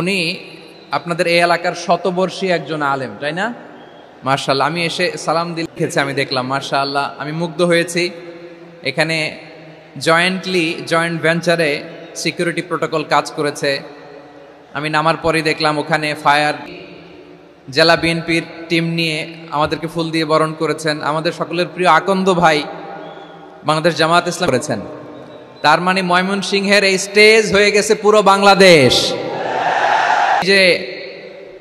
উনি আপনাদের এই এলাকার শতবর্ষী একজন আলেম, তাই না? মাশাআল্লাহ, আমি এসে সালাম দিয়ে লিখেছি, আমি দেখলাম মাশাআল্লাহ, আমি মুগ্ধ হয়েছি। এখানে জয়েন্ট ভেঞ্চারে সিকিউরিটি প্রোটোকল কাজ করেছে। আমি নামার পরেই দেখলাম ওখানে ফায়ার জেলা বিএনপির টিম নিয়ে আমাদেরকে ফুল দিয়ে বরণ করেছেন। আমাদের সকলের প্রিয় আকন্দ ভাই বাংলাদেশ জামায়াত ইসলাম করেছেন। তার মানে ময়মনসিংহের এই স্টেজ হয়ে গেছে পুরো বাংলাদেশ। যে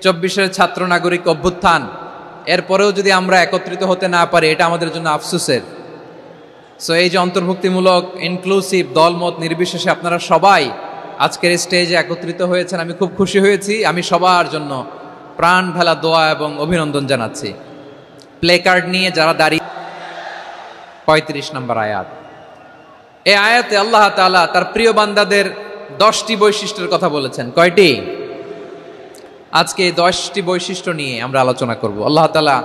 24-এর ছাত্র নাগরিক অভ্যুত্থান, এরপরেও যদি আমরা একত্রিত হতে না পারি, এটা আমাদের জন্য আফসোসের। সো এই যে অন্তর্ভুক্তিমূলক ইনক্লুসিভ দলমত নির্বিশেষে আপনারা সবাই আজকের স্টেজে একত্রিত হয়েছেন, আমি খুব খুশি হয়েছি। আমি সবার জন্য প্রাণ ঢালা দোয়া এবং অভিনন্দন জানাচ্ছি। প্লে কার্ড নিয়ে যারা দাঁড়িয়ে 35 নম্বর আয়াত, এই আয়াতে আল্লাহ তাআলা তার প্রিয় বান্দাদের 10টি বৈশিষ্ট্যের কথা বলেছেন। কয়টি? আজকে এই 10টি বৈশিষ্ট্য নিয়ে আমরা আলোচনা করব। আল্লাহ তাআলা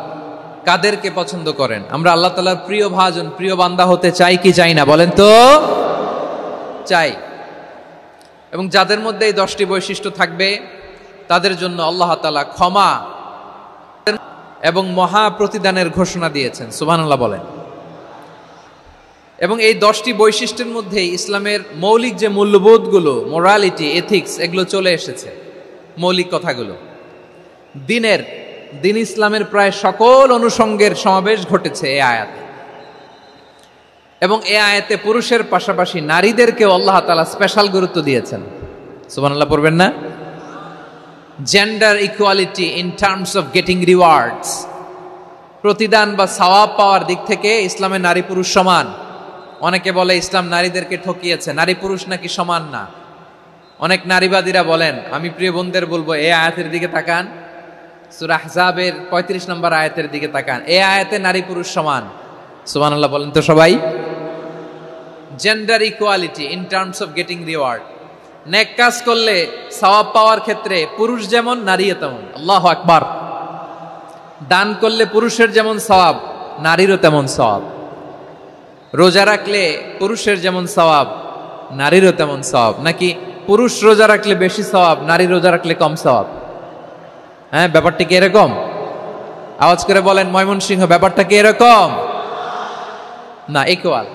কাদেরকে পছন্দ করেন? আমরা আল্লাহ তাআলার প্রিয় ভাজন, প্রিয় বান্দা হতে চাই কি চাই না? বলেন তো। চাই। এবং যাদের মধ্যে এই 10টি বৈশিষ্ট্য থাকবে তাদের জন্য আল্লাহ তাআলা ক্ষমা এবং মহা প্রতিদানের ঘোষণা দিয়েছেন। সুবহানাল্লাহ বলেন। এবং এই 10টি বৈশিষ্ট্যের মধ্যে ইসলামের মৌলিক যে মূল্যবোধগুলো, মোরালিটি, এথিক্স, এগুলো চলে এসেছে। মৌলিক কথাগুলো দিন ইসলামের প্রায় সকল অনুষঙ্গের সমাবেশ ঘটেছে এই আয়াতে। এবং এই আয়াতে পুরুষের পাশাপাশি নারীদেরকেও আল্লাহ তাআলা স্পেশাল গুরুত্ব দিয়েছেন। সুবহানাল্লাহ পড়বেন না? Gender equality in terms of getting rewards, প্রতিদান বা সওয়াব পাওয়ার দিক থেকে ইসলামে নারী পুরুষ সমান। অনেকে বলে ইসলাম নারীদেরকে ঠকিয়েছে, নারী পুরুষ নাকি সমান না। অনেক নারীবাদীরা বলেন, আমি প্রিয় বোনদের বলবো এই আয়াতের দিকে তাকান, সূরা আহজাবের 35 নম্বর আয়াতের দিকে তাকান। এই আয়াতে নারী পুরুষ সমান। সুবহানাল্লাহ বলেন তো সবাই। Gender equality in terms of getting reward, নেক কাজ করলে সওয়াব পাওয়ার ক্ষেত্রে পুরুষ যেমন নারীও তেমন। আল্লাহু আকবার। দান করলে পুরুষের যেমন সওয়াব, নারীরও তেমন সওয়াব। রোজা রাখলে পুরুষের যেমন সওয়াব, নারীরও তেমন সওয়াব। নাকি পুরুষ রোজা রাখলে বেশি সওয়াব, নারী রোজা রাখলে কম সওয়াব? হ্যাঁ, ব্যাপারটা কি এরকম? আওয়াজ করে বলেন ময়মনসিংহ, ব্যাপারটা কি এরকম? না, ইকুয়াল।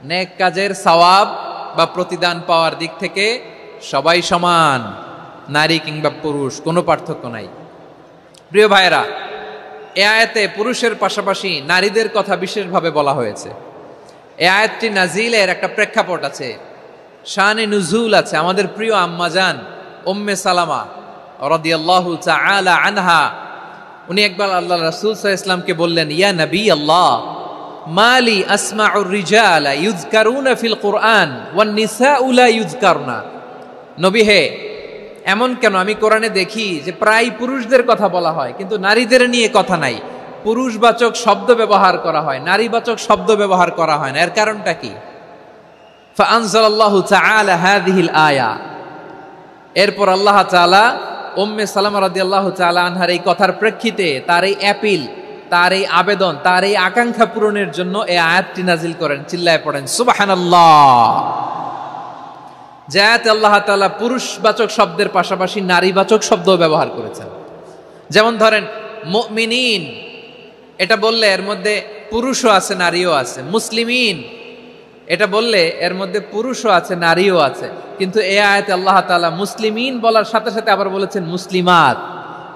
নেক কাজের সওয়াব বা প্রতিদান পাওয়ার দিক থেকে সবাই সমান, নারী কিংবা পুরুষ, কোনো পার্থক্য নাই। প্রিয় ভাইয়েরা, এই আয়াতে পুরুষের পাশাপাশি নারীদের কথা বিশেষভাবে বলা হয়েছে। এই আয়াতটি নাজিলের একটা প্রেক্ষাপট আছে, শানে নুজুল আছে। আমাদের প্রিয় আম্মাজান উম্মে সালামা রাদিয়াল্লাহু তাআলা আনহা, উনি একবার আল্লাহ রাসূল সাল্লাল্লাহু আলাইহি ওয়াসাল্লামকে বললেন, ইয়া নবী আল্লাহ, মালি আসমাউর রিজালা ইউযকারুনা ফিল কুরআন ওয়ান নিসাউ লা ইউযকারনা। নবী হে, এমন কেন আমি কোরআনে দেখি যে প্রায় পুরুষদের কথা বলা হয় কিন্তু নারীদের নিয়ে কথা নাই। পুরুষবাচক শব্দ ব্যবহার করা হয়, নারীবাচক শব্দ ব্যবহার করা হয় না। এর কারণটা কি? ফাআনজালাল্লাহু তাআলা হাযিহিল আয়া। এরপর আল্লাহ তাআলা উম্মে সালামা রাদিয়াল্লাহু তাআলা আনহার এই কথার প্রেক্ষিতে, তার এই অ্যাপিল, তার এই আবেদন, তার এই আকাঙ্ক্ষা পূরণের জন্য এই আয়াতটি নাজিল করেন। চিল্লায় পড়েন সুবহানাল্লাহ। যে আয়াতে আল্লাহ তাআলা পুরুষবাচক শব্দের পাশাপাশি নারীবাচক শব্দও ব্যবহার করেছেন। যেমন ধরেন মুমিনিন, এটা বললে এর মধ্যে পুরুষও আছে নারীও আছে। মুসলিমিন, এটা বললে এর মধ্যে পুরুষও আছে নারীও আছে। কিন্তু এই আয়াতে আল্লাহ তাআলা মুসলিমিন বলার সাথে সাথে আবার বলেছেন মুসলিমাত।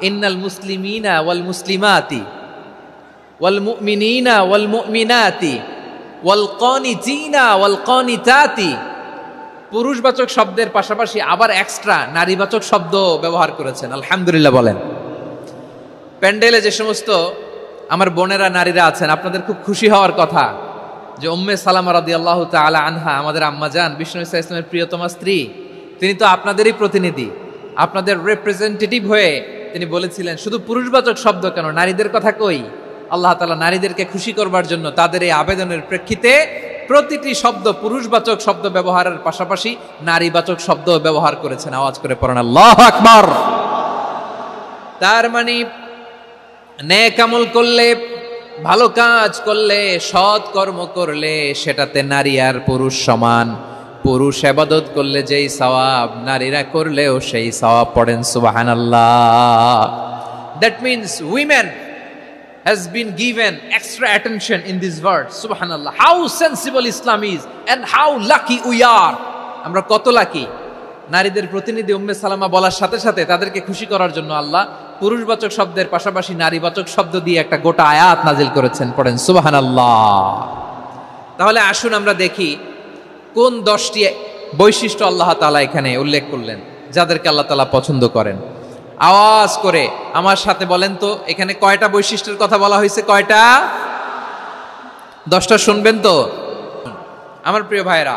ইন্নাল মুসলিমিনা ওয়াল মুসলিমাতি ওয়াল মুমিনিনা ওয়াল মুমিনাতি ওয়াল কানিতিনা ওয়াল কানিতাতি। পুরুষবাচক শব্দের পাশাপাশি আবার এক্সট্রা নারীবাচক শব্দ ব্যবহার করেছেন। আলহামদুলিল্লাহ বলেন। প্যান্ডেলে যে সমস্ত আমার বোনেরা নারীরা আছেন, আপনাদের খুব খুশি হওয়ার কথা যে উম্মে সালামা রাদিয়াল্লাহু তাআলা আনহা, আমাদের আম্মাজান বিষ্ণু ইসা ইসলামের প্রিয়তমা স্ত্রী, তিনি তো আপনাদেরই প্রতিনিধি, আপনাদের রিপ্রেজেন্টেটিভ হয়ে তিনি বলেছিলেন শুধু পুরুষবাচক শব্দ কেন, নারীদের কথা কই। আল্লাহ তাআলা নারীদেরকে খুশি করবার জন্য তাদের এই আবেদনের প্রেক্ষিতে প্রতিটি শব্দ পুরুষবাচক শব্দ ব্যবহারের পাশাপাশি নারীবাচক শব্দ ব্যবহার করেছেন। আওয়াজ করে পড়েন আল্লাহু আকবার। তার মানে নেক আমল করলে, ভালো কাজ করলে, সৎ কর্ম করলে সেটাতে নারী আর পুরুষ সমান। পুরুষ ইবাদত করলে যেই সওয়াব নারীরা করলেও সেই সওয়াব পড়েন সুবহানাল্লাহ। That means women has been given extra attention in this verse. Subhanallah, how sensible Islam is and how lucky we are. আমরা কত লাকি। নারীদের প্রতিনিধি উম্মে সালামা বলার সাথে সাথে তাদেরকে খুশি করার জন্য আল্লাহ পুরুষবাচক শব্দের পাশাপাশি নারীবাচক শব্দ দিয়ে একটা গোটা আয়াত নাজিল করেছেন, পড়েন সুবহানাল্লাহ। তাহলে আসুন আমরা দেখি কোন 10টি বৈশিষ্ট্য আল্লাহ তাআলা এখানে উল্লেখ করলেন যাদেরকে আল্লাহ তাআলা পছন্দ করেন। আওয়াজ করে আমার সাথে বলেন তো, এখানে কয়টা বৈশিষ্ট্যের কথা বলা হয়েছে? কয়টা? 10টা শুনবেন তো আমার প্রিয় ভাইরা।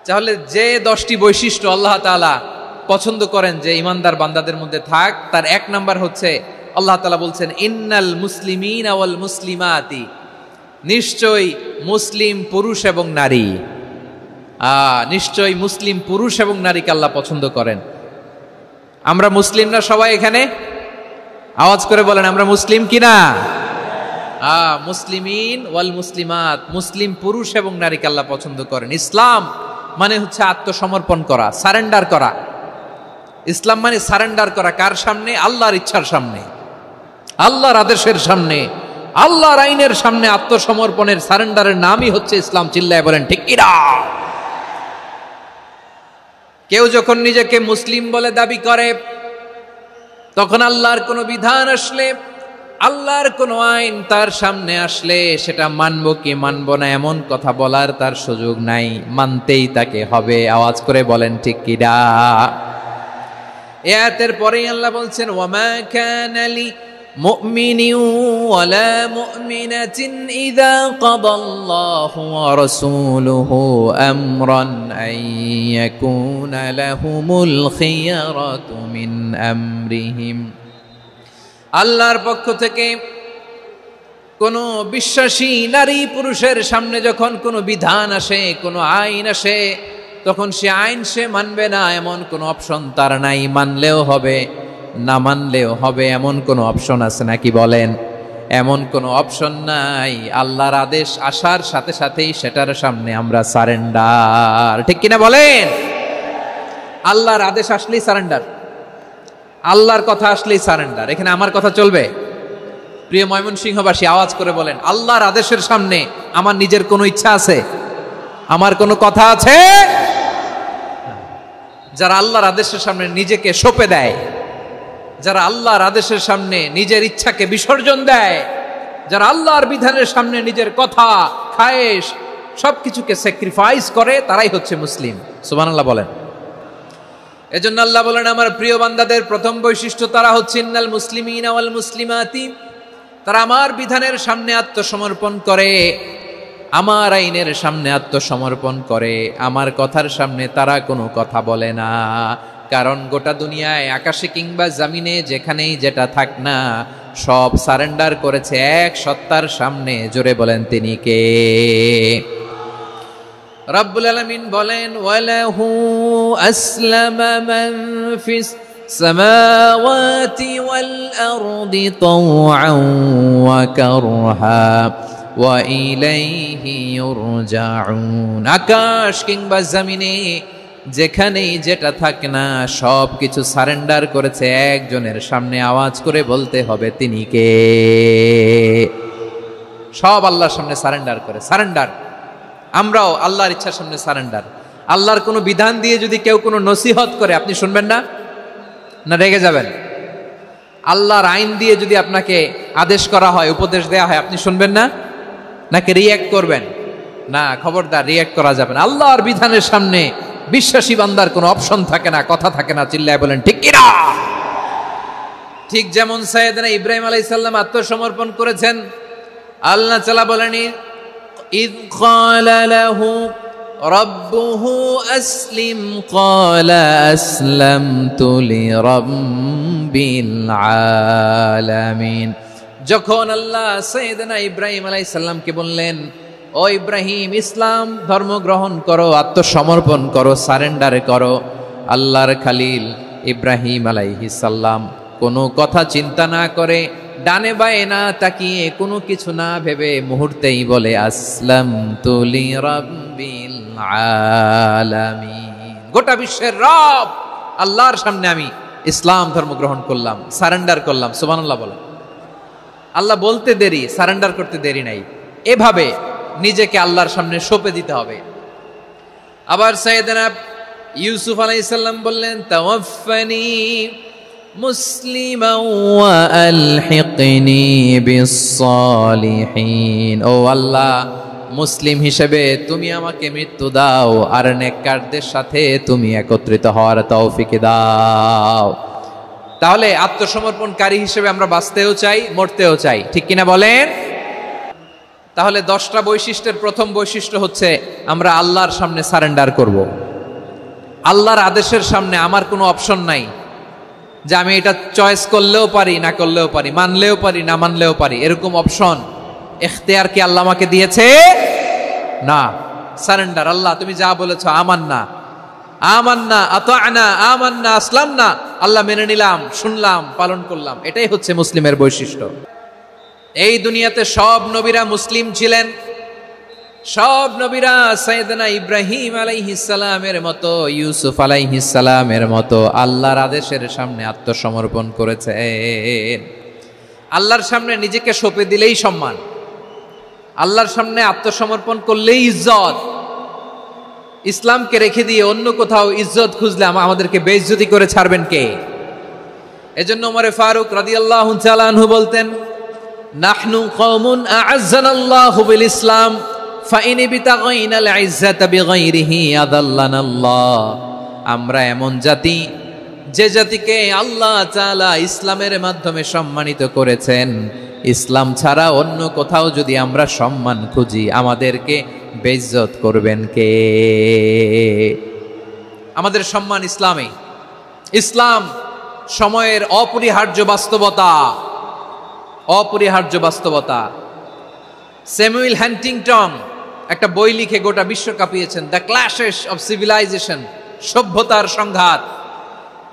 তাহলে যে 10টি বৈশিষ্ট্য আল্লাহ তাআলা পছন্দ করেন যে ইমানদার বান্দাদের মধ্যে থাক, তার 1 নাম্বার হচ্ছে আল্লাহ তাআলা বলছেন ইন্নাল মুসলিমিনা ওয়াল মুসলিমাতি, নিশ্চয়ই মুসলিম পুরুষ এবং নারী, নিশ্চয়ই মুসলিম পুরুষ এবং নারীকে আল্লাহ পছন্দ করেন। আমরা মুসলিম না সবাই এখানে? আওয়াজ করে বলেন আমরা মুসলিম কিনা? মুসলিমিন ওয়াল মুসলিমাত, মুসলিম পুরুষ এবং নারীকে আল্লাহ পছন্দ করেন। ইসলাম মানে হচ্ছে আত্মসমর্পণ করা, সারেন্ডার করা। ইসলাম মানে সারেন্ডার করা কার সামনে? আল্লাহর ইচ্ছার সামনে, আল্লাহর আদেশের সামনে, আল্লাহর আইনের সামনে আত্মসমর্পণের সারেন্ডারের নামই হচ্ছে ইসলাম। চিল্লায় বলেন ঠিক কিনা? কেউ যখন নিজেকে মুসলিম বলে দাবি করে, তখন আল্লাহর কোনো বিধান আসলে, আল্লাহর কোনো আইন তার সামনে আসলে সেটা মানবো কি মানবো না এমন কথা বলার তার সুযোগ নাই, মানতেই তাকে হবে। আওয়াজ করে বলেন ঠিক কিনা? আয়াতের পরেই আল্লাহ বলছেন ওয়ামা কানা লি মুমিনিন ওয়ালা মুমিনাতিন ইযা কাদাল্লাহু ওয়া রাসূলুহু আমরান আন ইয়াকুনা লাহুমুল খিয়ারাতু মিন আমরিহিম। আল্লাহর পক্ষ থেকে কোনো বিশ্বাসী নারী পুরুষের সামনে যখন কোনো বিধান আসে, কোনো আইন আসে, তখন সে আইন সে মানবে না এমন কোনো অপশন তার নাই। মানলেও হবে, না মানলেও হবে এমন কোনো অপশন আছে নাকি বলেন? এমন কোনো অপশন নাই। আল্লাহর আদেশ আসার সাথে সাথেই সেটার সামনে আমরা সারেন্ডার। ঠিক কিনা বলেন? আল্লাহর আদেশ আসলেই সারেন্ডার, আল্লাহর কথা আসলেই সারেন্ডার। এখানে আমার কথা চলবে? প্রিয় ময়মনসিংহবাসী আওয়াজ করে বলেন আল্লাহর আদেশের সামনে আমার নিজের কোনো ইচ্ছা আছে? আমার কোনো কথা আছে? যারা আল্লাহর আদেশের সামনে নিজেকে সঁপে দেয়, যারা আল্লাহর আদেশের সামনে নিজের ইচ্ছাকে বিসর্জন দেয়, যারা আল্লাহর বিধানের সামনে নিজের কথা, খায়েশ সবকিছুকে স্যাক্রিফাইস করে, তারাই হচ্ছে মুসলিম। সুবহানাল্লাহ বলেন। এজন্য আল্লাহ বলেন আমার প্রিয় বান্দাদের প্রথম বৈশিষ্ট্য তারা হচ্ছে ইন্নাল মুসলিমিনা ওয়াল মুসলিমাতি, তারা আমার বিধানের সামনে আত্মসমর্পণ করে, আমার আইনের সামনে আত্মসমর্পণ করে, আমার কথার সামনে তারা কোনো কথা বলে না। কারণ গোটা দুনিয়ায় আকাশে কিংবা জমিনে যেখানেই যেটা থাক না, সব সারেন্ডার করেছে এক সত্তার সামনে। জোরে বলেন তিনি কে? রব্বুল আলামিন বলেন ওয়ালাহু আসলামা মান ফিস সামাওয়াতি ওয়াল আরদি তাওআন ওয়া কারহা ওয়া ইলাইহি ইউরজাউন। আকাশ কিংবা জমিনে যেখানেই যেটা থাকে না, সব কিছু সারেন্ডার করেছে একজনের সামনে। আওয়াজ করে বলতে হবে তিনি কে? সব আল্লাহর সামনে সারেন্ডার করে। সারেন্ডার। আমরাও আল্লাহর ইচ্ছার সামনে সারেন্ডার। আল্লাহর কোনো বিধান দিয়ে যদি কেউ কোনো নসিহত করে, আপনি শুনবেন না? না রেগে যাবেন? আল্লাহর আইন দিয়ে যদি আপনাকে আদেশ করা হয়, উপদেশ দেয়া হয়, আপনি শুনবেন না? নাকি রিয়্যাক্ট করবেন? না, খবরদার, রিয়্যাক্ট করা যাবে না। আল্লাহর বিধানের সামনে বিশ্বাসী বান্দার কোনো অপশন থাকে না, কথা থাকে না। চিল্লায় বলেন ঠিক কিনা? ঠিক যেমন সাইয়েদনা ইব্রাহিম আলাইহিস সালাম আত্মসমর্পণ করেছেন। আল্লাহ তাআলা বলেন ইয ক্বালা লাহু রাব্বুহু আসলিম ক্বালা আসলামতু লিরাব্বিল আলামিন। যখন আল্লাহ সাইয়েদনা ইব্রাহিম আলাইহিস সালামকে বললেন ও ইব্রাহিম, ইসলাম ধর্ম গ্রহণ করো, আত্মসমর্পণ করো, সারেন্ডার করো, আল্লাহর খালিল ইব্রাহিম আলাইহিস সালাম কোনো কথা চিন্তা না করে ডানে বায়ে না তাকিয়ে কোনো কিছু না ভেবে মুহূর্তেই বলে আসলামতু লিরাব্বিল আলামিন। গোটা বিশ্বের রব আল্লাহর সামনে আমি ইসলাম ধর্ম গ্রহণ করলাম, সারেন্ডার করলাম। সুবহানাল্লাহ বলেন। আল্লাহ বলতে দেরি, সারেন্ডার করতে দেরি নাই। এভাবে নিজেকে আল্লাহর সামনে সঁপে দিতে হবে। আবার সাইয়েদনা ইউসুফ আলাইহিস সালাম বললেন তাওয়াফফানি মুসলিমান ওয়া আলহিকনি বিস-সালিহিন। ও আল্লাহ, মুসলিম হিসেবে তুমি আমাকে মৃত্যু দাও আর নেককারদের সাথে তুমি একত্রিত হওয়ার তৌফিক দাও। তাহলে আত্মসমর্পণকারী হিসেবে আমরা বাঁচতেও চাই, মরতেও চাই, ঠিক কিনা বলেন? তাহলে 10টা বৈশিষ্ট্যের প্রথম বৈশিষ্ট্য হচ্ছে আমরা আল্লাহর সামনে সারেন্ডার করব। আল্লাহর আদেশের সামনে আমার কোনো অপশন নাই যে আমি এটা চয়েস করলেও পারি, না করলেও পারি, মানলেও পারি, না মানলেও পারি, এরকম অপশন ইখতিয়ার কি আল্লাহ আমাকে দিয়েছে? না। সারেন্ডার। আল্লাহ তুমি যা বলেছো আমান্না, আমান্না, আতা'না, আমান্না, আসলামনা। আল্লাহ মেনে নিলাম, শুনলাম, পালন করলাম। এটাই হচ্ছে মুসলিমের বৈশিষ্ট্য। এই দুনিয়াতে সব নবীরা মুসলিম ছিলেন। সব নবীরা সাইয়েদনা ইব্রাহিম আলাইহিস সালামের মতো, ইউসুফ আলাইহিস সালামের মতো আল্লাহর আদেশের সামনে আত্মসমর্পণ করেছেন। আল্লাহর সামনে নিজেকে সঁপে দিলেই সম্মান, আল্লাহর সামনে আত্মসমর্পণ করলেই ইজ্জত। ইসলামকে রেখে দিয়ে অন্য কোথাও ইজ্জত খুঁজলে আমাদেরকে বেইজ্জতি করে ছাড়বেন কে? এজন্য ওমর ফারুক রাদিয়াল্লাহু তাআলা আনহু বলতেন, নাহনু কওমুন আ'আজ্জানাল্লাহু বিল ইসলাম ফাইন বিতাগাইনাল ইজ্জাতা বিগাইরিহি আদাল্লানাল্লাহ। আমরা এমন জাতি, যে জাতিকে আল্লাহ তাআলা ইসলামের মাধ্যমে সম্মানিত করেছেন। ইসলাম ছাড়া অন্য কোথাও যদি আমরা সম্মান খুঁজি, আমাদেরকে বেইজ্জত করবেন কে? আমাদের সম্মান ইসলামে। ইসলাম সময়ের অপরিহার্য বাস্তবতা, অপরিহার্য বাস্তবতা। স্যামুয়েল হান্টিংটন একটা বই লিখে গোটা বিশ্ব কাঁপিয়েছেন, দ্য ক্ল্যাশেস অফ সিভিলাইজেশন, সভ্যতার সংঘাত।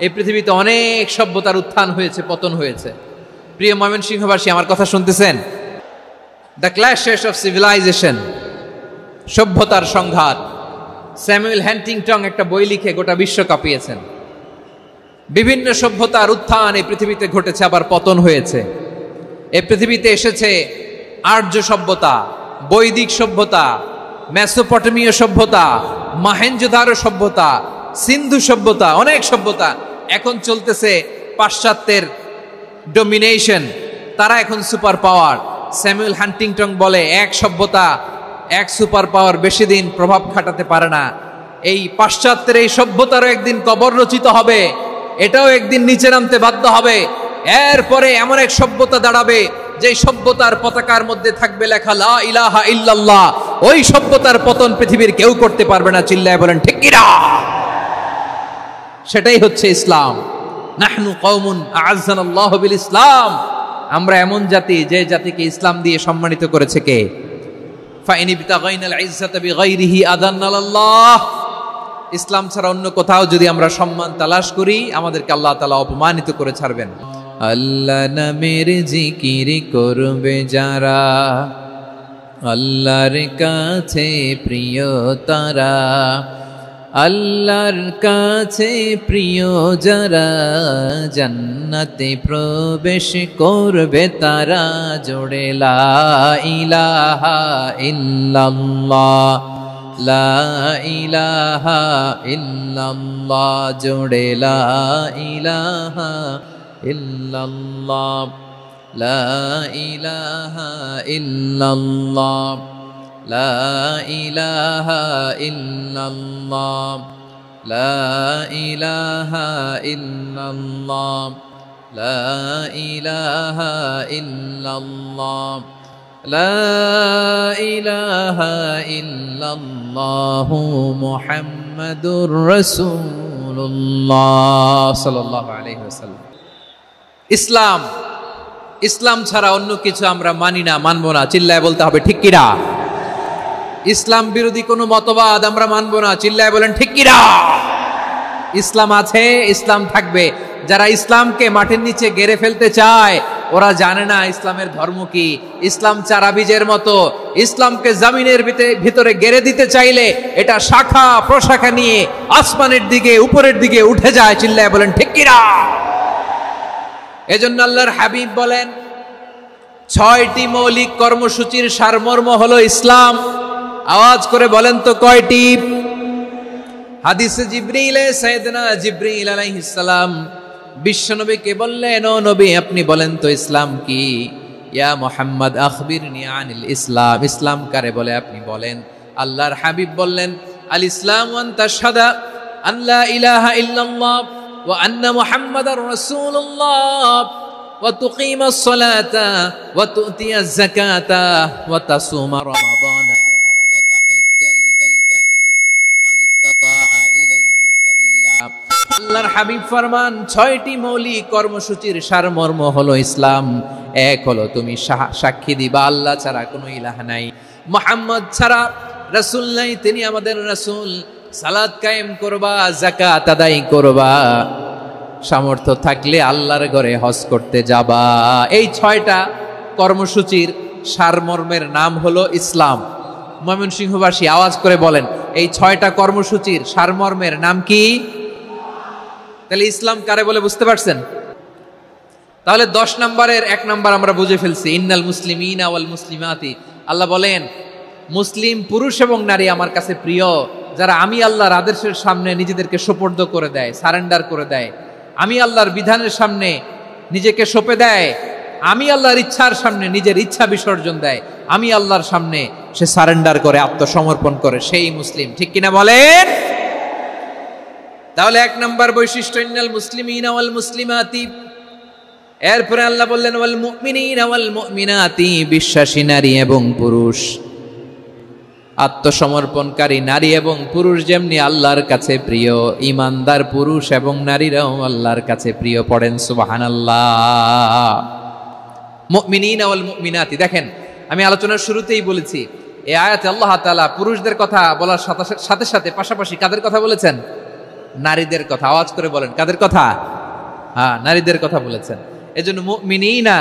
এই পৃথিবীতে অনেক সভ্যতার উত্থান হয়েছে, পতন হয়েছে। প্রিয় ময়মনসিংহবাসী, আমার কথা শুনতেছেন? দ্য ক্ল্যাশেস অফ সিভিলাইজেশন, সভ্যতার সংঘাত। স্যামুয়েল হান্টিংটন একটা বই লিখে গোটা বিশ্ব কাঁপিয়েছেন। বিভিন্ন সভ্যতার উত্থান এই পৃথিবীতে ঘটেছে, আবার পতন হয়েছে। এই পৃথিবীতে এসেছে আর্য সভ্যতা, বৈদিক সভ্যতা, মেসোপটেমীয় সভ্যতা, মহেঞ্জোদারো সভ্যতা, সিন্ধু সভ্যতা, অনেক সভ্যতা। এখন চলতেছে পাশ্চাত্যের ডমিনেশন, তারা এখন সুপার পাওয়ার। স্যামুয়েল হান্টিংটন বলে এক সভ্যতা, এক সুপার পাওয়ার বেশি দিন প্রভাব খাটাতে পারে না। এই পাশ্চাত্যের এই সভ্যতারও একদিন কবর রচিত হবে, এটাও একদিন নিচে নামতে বাধ্য হবে। এরপরে এমন এক সভ্যতা দাঁড়াবে যে সভ্যতার পতাকার মধ্যে থাকবে লেখা লা ইলাহা ইল্লাল্লাহ। ওই সভ্যতার পতন পৃথিবীর কেউ করতে পারবে না। চিল্লায় বলেন ঠিক কিনা? সেটাই হচ্ছে ইসলাম। নাহনু কওমুন আ'আজ্জানাল্লাহু বিল ইসলাম। আমরা এমন জাতি, যে জাতিকে ইসলাম দিয়ে সম্মানিত করেছে কে? ফাইন বিতাগাইনাল ইজ্জাতা বিগাইরিহি আদান্নাল্লাহ। ইসলাম ছাড়া অন্য কোথাও যদি আমরা সম্মান তালাশ করি, আমাদেরকে আল্লাহ তাআলা অপমানিত করে ছাড়বেন। আল্লাহ নামের জিকির করবে যারা, আল্লাহর কাছে প্রিয় তারা। আল্লাহর কাছে প্রিয় যারা, জান্নাতে প্রবেশ করবে তারা। জোড়ে লা ইলাহা ইল্লাল্লাহ, লা ইলাহা ইল্লাল্লাহ। জোড়ে লা ইলাহা ইল্লাল্লাহ, লা ইলাহা ইল্লাল্লাহ, লা ইলাহা ইল্লাল্লাহ, লা ইলাহা ইল্লাল্লাহ, লা ইলাহা ইল্লাল্লাহ, লা ইলাহা ইল্লাল্লাহু মুহাম্মাদুর রাসূলুল্লাহ সাল্লাল্লাহু আলাইহি ওয়াসাল্লাম। ইসলাম, ইসলাম ছাড়া অন্য কিছু আমরা মানি না, মানবো না। চিল্লায় বলতে হবে ঠিক কিনা? ইসলাম বিরোধী কোনো মতবাদ আমরা মানবো না। চিল্লায় বলেন ঠিক কিনা? ইসলাম আছে, ইসলাম থাকবে। যারা ইসলামকে মাটির নিচে গেড়ে ফেলতে চায় ওরা জানে না ইসলামের ধর্ম কি। ইসলাম চারা বীজের মতো, ইসলামকে জমিনের ভিতরে গেড়ে দিতে চাইলে এটা শাখা প্রশাখা নিয়ে আসমানের দিকে উপরের দিকে উঠে যায়। চিল্লায় বলেন ঠিক কিনা? এজন্য আল্লাহর হাবিব বলেন 6টি মৌলিক কর্মসূচির সারমর্ম হলো ইসলাম। আওয়াজ করে বলেন তো কয়টি? হাদিসে জিবরিলে সাইয়েদনা জিবরিল আলাইহিস সালাম বিশ্বনবীকে বললেন, ও নবী আপনি বলেন তো ইসলাম কি? ইয়া মুহাম্মদ আখবিরনি আনিল ইসলাম, ইসলাম কারে বলে আপনি বলেন। আল্লাহর হাবিব বললেন, আল ইসলাম আন তাশহাদা আন লা ইলাহা ইল্লাল্লাহ ওয়া আন্না মুহাম্মাদার রাসূলুল্লাহ ওয়া তুকিমাস সালাতা ওয়া তুতিয়াজ যাকাতা ওয়া তাসুমা রমাদানা ওয়া তাহুজ্জাল বাইতা মান ইসতাতাআ ইলাইহি সাবিলা। আল্লাহর হাবিব ফরমান 6টি মৌলিক কর্মসূচির সারমর্ম হলো ইসলাম। এক হলো তুমি সাক্ষী দিবা আল্লাহ ছাড়া কোনো ইলাহ নাই, মুহাম্মদ ছাড়া রাসূল নাই, তিনি আমাদের রাসূল। সালাত কায়েম করবা, যাকাত আদায় করবা, সামর্থ্য থাকলে আল্লাহর ঘরে হজ করতে যাবা। এই 6টা কর্মসূচির সারমর্মের নাম হলো ইসলাম। ময়মনসিংহবাসী আওয়াজ করে বলেন, এই 6টা কর্মসূচির সারমর্মের নাম কি? তাহলে ইসলাম কারে বলে বুঝতে পারছেন? তাহলে 10 নম্বরের 1 নম্বর আমরা বুঝে ফেলছি, ইন্নাল মুসলিমিনা ওয়াল মুসলিমাতি। আল্লাহ বলেন মুসলিম পুরুষ এবং নারী আমার কাছে প্রিয়, যারা আমি আল্লাহর আদেশের সামনে নিজেদেরকে সোপর্দ করে দেয়, সারেন্ডার করে দেয়, আমি আল্লাহর বিধানের সামনে নিজেকে সঁপে দেয়, আমি আল্লাহর ইচ্ছার সামনে নিজের ইচ্ছা বিসর্জন দেয়, আমি আল্লাহর সামনে সে সারেন্ডার করে, আত্মসমর্পণ করে, সেই মুসলিম। ঠিক কিনা বলেন? তাহলে 1 নম্বর বৈশিষ্ট্য ইন্নাল মুসলিমিনা ওয়াল মুসলিমাতি। এরপরে আল্লাহ বললেন ওয়াল মুমিনিনা ওয়াল মুমিনাতি, বিশ্বাসী নারী এবং পুরুষ, আত্মসমর্পণকারী নারী এবং পুরুষ যেমনি আল্লাহর কাছে প্রিয়, ইমানদার পুরুষ এবং নারীরাও আল্লাহর কাছে প্রিয়। পড়েন সুবহানাল্লাহ। মুমিনিনা ওয়াল মুমিনাতি। দেখেন আমি আলোচনার শুরুতেই বলেছি এই আয়াতে আল্লাহ তাআলা পুরুষদের কথা বলার সাথে সাথে পাশাপাশি কাদের কথা বলেছেন? নারীদের কথা। আওয়াজ করে বলেন কাদের কথা? হ্যাঁ, নারীদের কথা বলেছেন। এজন্য মুমিনিনা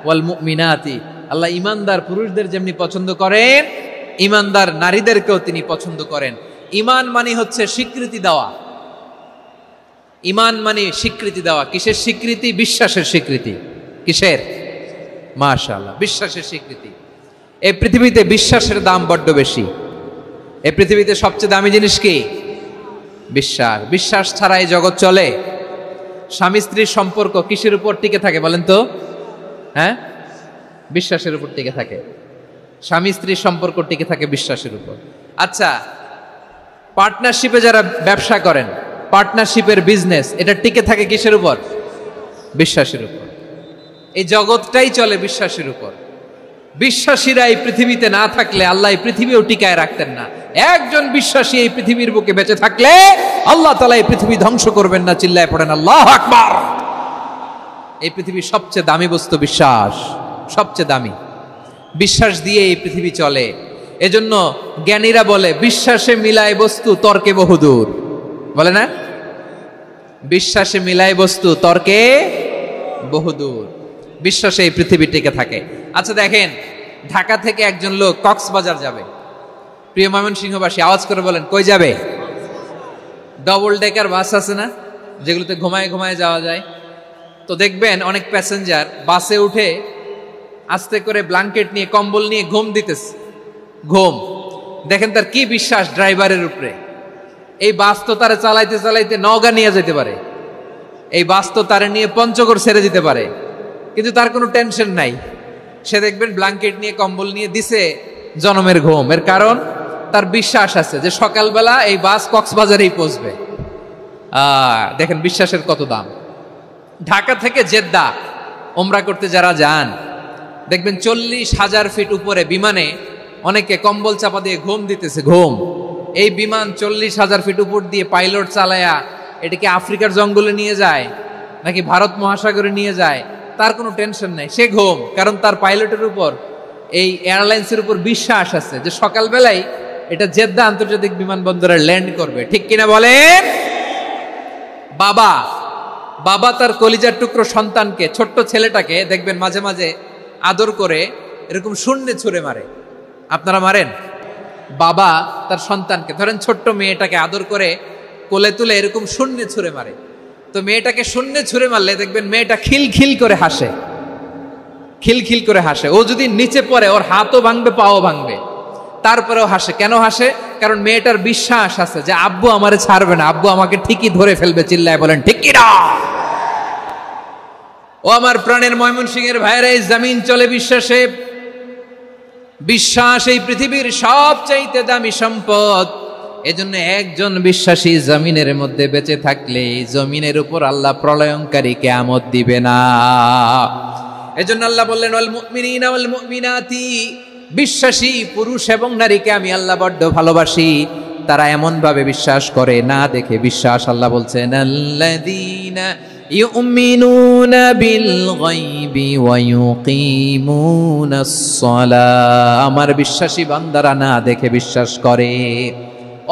ওয়াল মুমিনাতি, আল্লাহ ইমানদার পুরুষদের যেমনি পছন্দ করেন, ইমানদার নারীদেরকেও তিনি পছন্দ করেন। ঈমান মানে হচ্ছে স্বীকৃতি দেওয়া। ঈমান মানে স্বীকৃতি দেওয়া। কিসের স্বীকৃতি? বিশ্বাসের স্বীকৃতি। কিসের? মাশাআল্লাহ, বিশ্বাসের স্বীকৃতি। এই পৃথিবীতে বিশ্বাসের দাম বড্ড বেশি। এই পৃথিবীতে সবচেয়ে দামি জিনিস কি? বিশ্বাস। বিশ্বাস ছাড়া এই জগৎ চলে? স্বামী স্ত্রীর সম্পর্ক কিসের উপর টিকে থাকে বলেন তো? হ্যাঁ, বিশ্বাসের উপর টিকে থাকে। স্বামী স্ত্রীর সম্পর্ক টিকে থাকে বিশ্বাসের উপর। আচ্ছা, পার্টনারশিপে যারা ব্যবসা করেন, পার্টনারশিপের বিজনেস, এটা টিকে থাকে কিসের উপর? বিশ্বাসের উপর। এই জগৎটাই চলে বিশ্বাসের উপর। বিশ্বাসীরা এই পৃথিবীতে না থাকলে আল্লাহ এই পৃথিবীও টিকায় রাখতেন না। একজন বিশ্বাসী এই পৃথিবীর বুকে বেঁচে থাকলে আল্লাহ তাআলা এই পৃথিবী ধ্বংস করবেন না। চিল্লায় পড়েন আল্লাহু আকবার। এই পৃথিবীর সবচেয়ে দামি বস্তু বিশ্বাস, সবচেয়ে দামি। বিশ্বাস দিয়ে এই পৃথিবী চলে। এজন্য জ্ঞানীরা বলে বিশ্বাসে মিলায় বস্তু, তর্কে বহুদূর। বলে না? বিশ্বাসে মিলায় বস্তু, তর্কে বহুদূর। বিশ্বাসে এই পৃথিবী টিকে থাকে। আচ্ছা দেখেন, ঢাকা থেকে একজন লোক কক্সবাজার যাবে। প্রিয় ময়মনসিংহবাসী আওয়াজ করে বলেন কই যাবে? ডবল ডেকার বাস আছে না, যেগুলোতে ঘুমায় ঘুমায় যাওয়া যায়। তো দেখবেন অনেক প্যাসেঞ্জার বাসে উঠে আস্তে করে ব্ল্যাঙ্কেট নিয়ে, কম্বল নিয়ে ঘুম দিতেছে। ঘুম দেখেন তার কি বিশ্বাস ড্রাইভারের উপরে। এই বাস তো তারা চালাইতে চালাইতে নওগাঁ নিয়ে যেতে পারে, এই বাস তো তারা নিয়ে পঞ্চগড় ছেড়ে দিতে পারে, কিন্তু তার কোনো টেনশন নাই। সে দেখবেন ব্ল্যাঙ্কেট নিয়ে, কম্বল নিয়ে দিছে জনমের ঘুম। এর কারণ তার বিশ্বাস আছে যে সকালবেলা এই বাস কক্সবাজারেই পৌঁছবে। দেখেন বিশ্বাসের কত দাম। ঢাকা থেকে জেদ্দা ওমরা করতে যারা যান দেখবেন 40,000 ফিট উপরে বিমানে অনেকে কম্বল চাপা দিয়ে ঘুম দিতেছে। ঘুম। এই বিমান 40,000 ফিট উপর দিয়ে পাইলট চালায়া এটাকে আফ্রিকার জঙ্গলে নিয়ে যায় নাকি ভারত মহাসাগরে নিয়ে যায়, তার কোনো টেনশন নাই। সে ঘুম, কারণ তার পাইলটের উপর, এই এয়ারলাইন্সের উপর বিশ্বাস আছে যে সকালবেলায় এটা জেদ্দা আন্তর্জাতিক বিমানবন্দরে ল্যান্ড করবে। ঠিক কিনা বলেন? বাবা বাবা তার কলিজার টুকরো সন্তানকে, ছোট্ট ছেলেটাকে দেখবেন মাঝে মাঝে আদর করে এরকম শূন্যে ছুঁড়ে মারে। আপনারা মারেন? বাবা তার সন্তানকে, ধরেন ছোট্ট মেয়েটাকে আদর করে কোলে তুলে এরকম শূন্যে ছুঁড়ে মারে। তো মেয়েটাকে শূন্যে ছুঁড়ে মারলে দেখবেন মেয়েটা খিলখিল করে হাসে, খিলখিল করে হাসে। ও যদি নিচে পড়ে ওর হাতও ভাঙবে, পাও ভাঙবে, তারপরেও হাসে। কেন হাসে? কারণ মেয়েটার বিশ্বাস আছে যে আব্বু আমারে ছাড়বে না, আব্বু আমাকে ঠিকই ধরে ফেলবে। চিল্লায় বলেন ঠিক কি না? ও আমার প্রাণের ময়মনসিংহের ভাইরা, এই জমিন চলে বিশ্বাসে। বিশ্বাস এই পৃথিবীর সবচাইতে দামি সম্পদ। এজন্য একজন বিশ্বাসী জমিনের মধ্যে বেঁচে থাকলে জমিনের উপর আল্লাহ প্রলয়ঙ্কারী কিয়ামত দিবে না। এজন্য আল্লাহ বললেন ওয়াল মুমিনিনা ওয়াল মুমিনাতি, বিশ্বাসী পুরুষ এবং নারীকে আমি আল্লাহ বড্ড ভালোবাসি। তারা এমন ভাবে বিশ্বাস করে না দেখে বিশ্বাস। আল্লাহ বলছেন আল্লাযীনা ইউমিনুনা বিল গায়বি ওয়া ইউকিমুনাস সালাহ, আমার বিশ্বাসী বান্দারা না দেখে বিশ্বাস করে।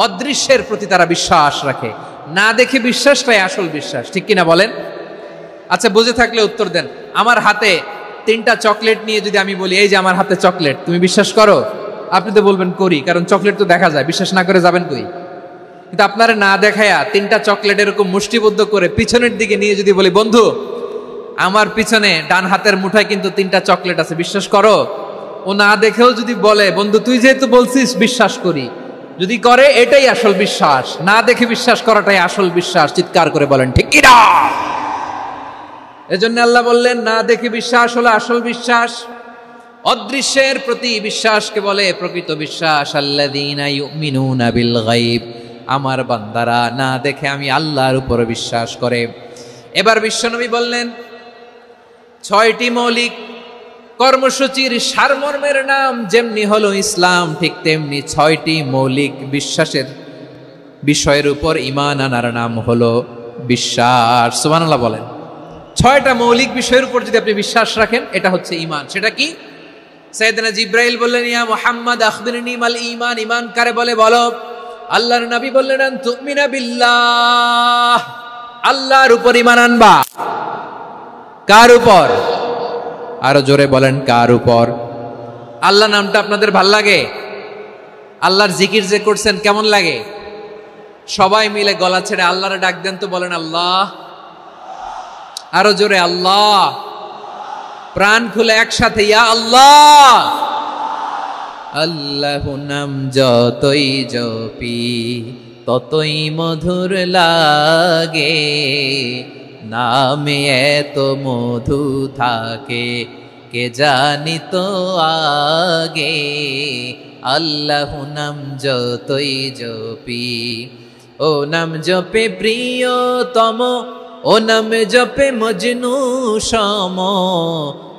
অদৃশ্যের প্রতি তারা বিশ্বাস রাখে, না দেখে বিশ্বাসটাই আসল বিশ্বাস। ঠিক কিনা বলেন? আচ্ছা, বুঝে থাকলে উত্তর দেন। আমার হাতে 3টা চকলেট নিয়ে যদি আমি বলি এই যে আমার হাতে চকলেট, তুমি বিশ্বাস করো? আপনি তো বলবেন করি, কারণ চকলেট তো দেখা যায়। বিশ্বাস না করে যাবেন কই? কিন্তু আপনারা না দেখায়া 3টা চকলেট এরকম মুষ্টিবদ্ধ করে পিছনের দিকে নিয়ে যদি বলি বন্ধু আমার পিছনে ডান হাতের মুঠায় কিন্তু 3টা চকলেট আছে, বিশ্বাস করো? ও না দেখেও যদি বলে বন্ধু তুই যেহেতু বলছিস বিশ্বাস করি, যদি করে এটাই আসল বিশ্বাস। না দেখে বিশ্বাস করাটাই আসল বিশ্বাস। চিৎকার করে বলেন ঠিক কি না? এজন্য আল্লাহ বললেন না দেখে বিশ্বাস হলো আসল বিশ্বাস। অদৃশ্যের প্রতি বিশ্বাসকে বলে প্রকৃত বিশ্বাস। আল্লাযীনা ইউমিনুনা বিল গায়ব, আমার বান্দারা না দেখে আমি আল্লাহর উপর বিশ্বাস করে। এবার বিশ্বনবী বললেন 6টি মৌলিক কর্মসূচির সারমর্মের নাম যেমনি হলো ইসলাম, ঠিক তেমনি 6টি মৌলিক বিশ্বাসের বিষয়ের উপর ঈমান আনার নাম হলো বিশ্বাস। সুবহানাল্লাহ বলেন। 6টা মৌলিক বিষয়ের উপর যদি আপনি বিশ্বাস রাখেন এটা হচ্ছে ঈমান। সেটা কি? সাইয়েদনা জিবরাইল বললেন ইয়া মুহাম্মদ আখবিরনি মাল ঈমান, ঈমান কারে বলে বলো। আল্লাহর নবী বললেন আন তুমিনা বিল্লাহ, আল্লাহর উপর ঈমান আনবা। কার উপর? আরো জোরে বলেন কার উপর? আল্লাহ নামটা আপনাদের ভাল লাগে? আল্লাহর জিকির যে করছেন কেমন লাগে? সবাই মিলে গলা ছেড়ে আল্লাহরে ডাক দেন তো, বলেন আল্লাহ। আরো জোরে আল্লাহ। প্রাণ খুলে একসাথে ইয়া আল্লাহ। আল্লাহ নাম যতই জপি ততই মধুর লাগে, নামে এত মধু থাকে কে জানি তো আগে। আল্লাহ নাম যতই জপি, ও নাম জপে প্রিয়তম, ও নামে জপে মজনু সম,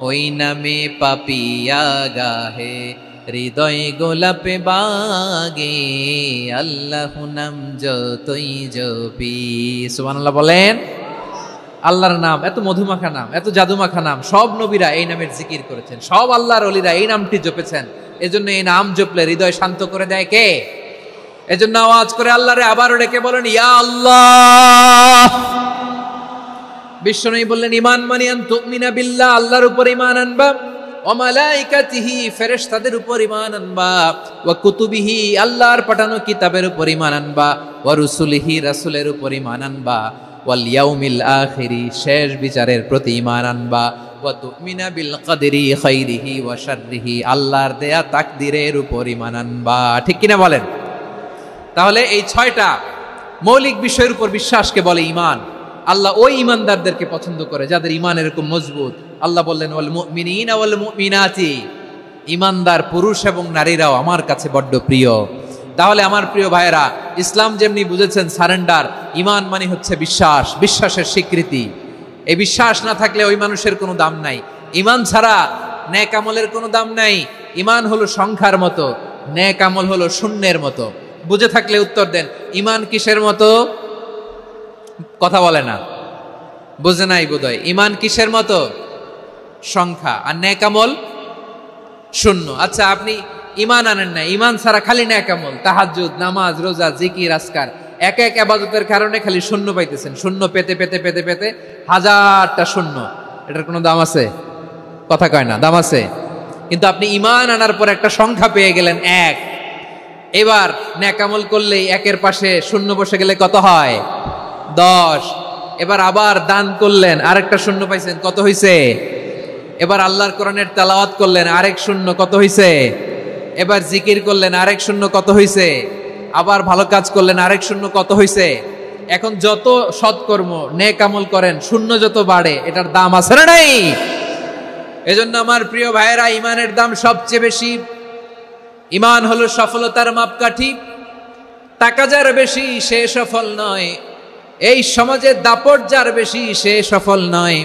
ওই নামে পাপিয়া গাহে হৃদয় গোলাপে বাগে। আল্লাহ নাম যতই জপি। সুবহানাল্লাহ বলেন। আল্লাহর নাম এত মধুমাখা নাম, এত জাদুমাখা নাম। সব নবীরা এই নামের জিকির করেছেন, সব আল্লাহর ওলিরা এই নামটি জপেছেন। এজন্য এই নাম জপলে হৃদয় শান্ত করে দেয় কে? এজন্য আওয়াজ করে আল্লাহরে আবারও ডেকে বলেন ইয়া আল্লাহ। বিশ্বনবী বললেন ঈমান মানে আন তুমিনা বিল্লাহ, আল্লাহর উপর ঈমান আনবা, ওয়া মালাইকাতিহি ফেরেশতাদের উপর ঈমান আনবা, ওয়া কুতুবিহি আল্লাহর পাঠানো কিতাবের উপর ঈমান আনবা, ওয়া রুসুলিহি রাসূলের উপর ঈমান আনবা, ওয়াল ইয়াউমিল আখিরি শেষ বিচারের প্রতি ঈমান আনবা, ওয়া তুমিনা বিল কদরি খাইরিহি ওয়া শাররিহি আল্লাহর দেয়া তাকদীরের উপর ঈমান আনবা। ঠিক কিনা বলেন? তাহলে এই 6টা মৌলিক বিষয়ের উপর বিশ্বাসকে বলে ঈমান। আল্লাহ ওই ঈমানদারদেরকে পছন্দ করে যাদের ঈমান এরকম মজবুত। আল্লাহ বললেন ওয়াল মুমিনিনা ওয়াল মুমিনাতি, ঈমানদার পুরুষ এবং নারীরাও আমার কাছে বড্ড প্রিয়। তাহলে আমার প্রিয় ভাইয়েরা, ইসলাম যেমনি বুঝেছেন সারেন্ডার, ঈমান মানে হচ্ছে বিশ্বাস, বিশ্বাসের স্বীকৃতি। এই বিশ্বাস না থাকলে ওই মানুষের কোনো দাম নাই। ঈমান ছাড়া নেক আমলের কোনো দাম নাই। ঈমান হলো সংখ্যার মতো, নেক আমল হলো শূন্যের মতো। বুঝে থাকলে উত্তর দেন। ঈমান কিসের মতো? কথা বলে না, বুঝে নাই বোধহয়। ঈমান কিসের মতো? সংখ্যা। আর নেক আমল শূন্য। আচ্ছা, আপনি ঈমান আনেন না, ঈমান ছাড়া খালি নেক আমল, তাহাজ্জুদ, নামাজ, রোজা, জিকির, আজকার, এক এক ইবাদতের কারণে খালি শূন্য পাইতেছেন, শূন্য পেতে পেতে পেতে পেতে হাজারটা শূন্য। এটার কোনো দাম আছে? কথা কয় না, দাম আছে। কিন্তু আপনি ঈমান আনার পর একটা সংখ্যা পেয়ে গেলেন, এক। এবার নেক আমল করলেই একের পাশে শূন্য বসে গেলে কত হয়? 10। এবার আবার দান করলেন, আরেকটা শূন্য পাইছেন, কত হইছে? এবার আল্লাহর কোরআনের তেলাওয়াত করলেন, আরেক শূন্য, কত হইছে? এবার জিকির করলেন, আরেক শূন্য, কত হইছে? আবার ভালো কাজ করলেন, আরেক শূন্য, কত হইছে? এখন যত সৎকর্ম নেক আমল করেন, শূন্য যত বাড়ে, এটার দাম আছে না নাই? এজন্য আমার প্রিয় ভাইয়েরা, ইমানের দাম সবচেয়ে বেশি। ইমান হলো সফলতার মাপকাঠি। টাকা যার বেশি সে সফল নয়, এই সমাজে দাপট যার বেশি সে সফল নয়,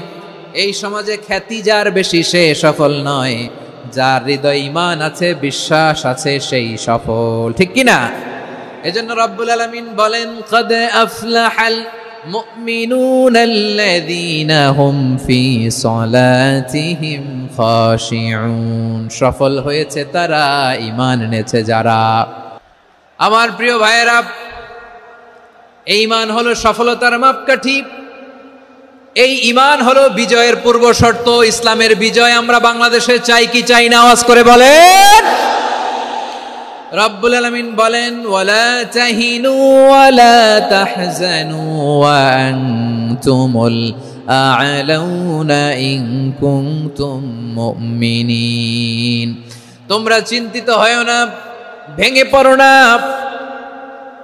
এই সমাজে খ্যাতি যার বেশি সে সফল নয়, যার হৃদয় ঈমান আছে, বিশ্বাস আছে, সেই সফল। ঠিক কি না? এজন্য রব্বুল আলামিন বলেন, ক্বাদ আফলাহাল মুমিনুনাল্লাযীনা হুম ফি সলাতিহিম খাশিউন। সফল হয়েছে তারা, ঈমান এনেছে যারা। আমার প্রিয় ভাইয়েরা, এই ঈমান হলো সফলতার মাপকাঠি। এই ঈমান হলো বিজয়ের পূর্ব শর্ত। ইসলামের বিজয় আমরা বাংলাদেশে চাই কি চাই না? আওয়াজ করে বলেন। রব্বুল আলামিন বলেন, ওয়ালা তাহিনু ওয়ালা তাহজানু ওয়া আনতুমুল আ'লাউনা ইন কুনতুম মুমিনিন। তোমরা চিন্তিত হয়ো না, ভেঙে পড়ো না,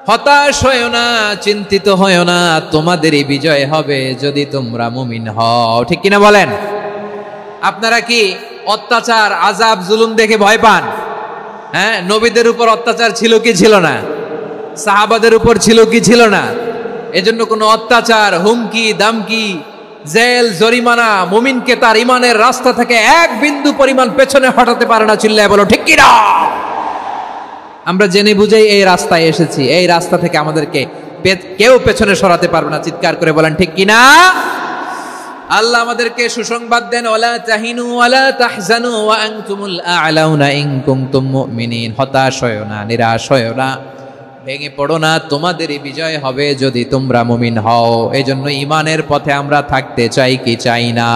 হতাশ হয়ো না, চিন্তিত হয়ো না, তোমাদেরই বিজয় হবে যদি তোমরা মুমিন হও। ঠিক কিনা বলেন? আপনারা কি অত্যাচার, আযাব, জুলুম দেখে ভয় পান? হ্যাঁ, নবীদের উপর অত্যাচার ছিল কি ছিল না? সাহাবাদের উপর ছিল কি ছিল না? এজন্য কোনো অত্যাচার, হুমকি, দামকি, জেল, জরিমানা মুমিনকে তার ইমানের রাস্তা থেকে এক বিন্দু পরিমাণ পেছনে হটাতে পারে না। চিল্লায় বলো ঠিক কিনা? আমরা জেনে বুঝেই এই রাস্তায় এসেছি, এই রাস্তা থেকে আমাদেরকে কেউ পেছনে সরাতে পারবে না। চিৎকার করে বলেন ঠিক কিনা? আল্লাহ আমাদেরকে সুসংবাদ দেন, ওয়ালা তাহিনু ওয়ালা তাহজানু ওয়া আনতুমুল আ'লাউনা ইন কুনতুম মুমিনিন। হতাশ হয়ো না, নিরাশ হয়ো না, ভেঙে পড়ো না, তোমাদেরই বিজয় হবে যদি তোমরা মুমিন হও। এজন্য ঈমানের পথে আমরা থাকতে চাই কি চাই না?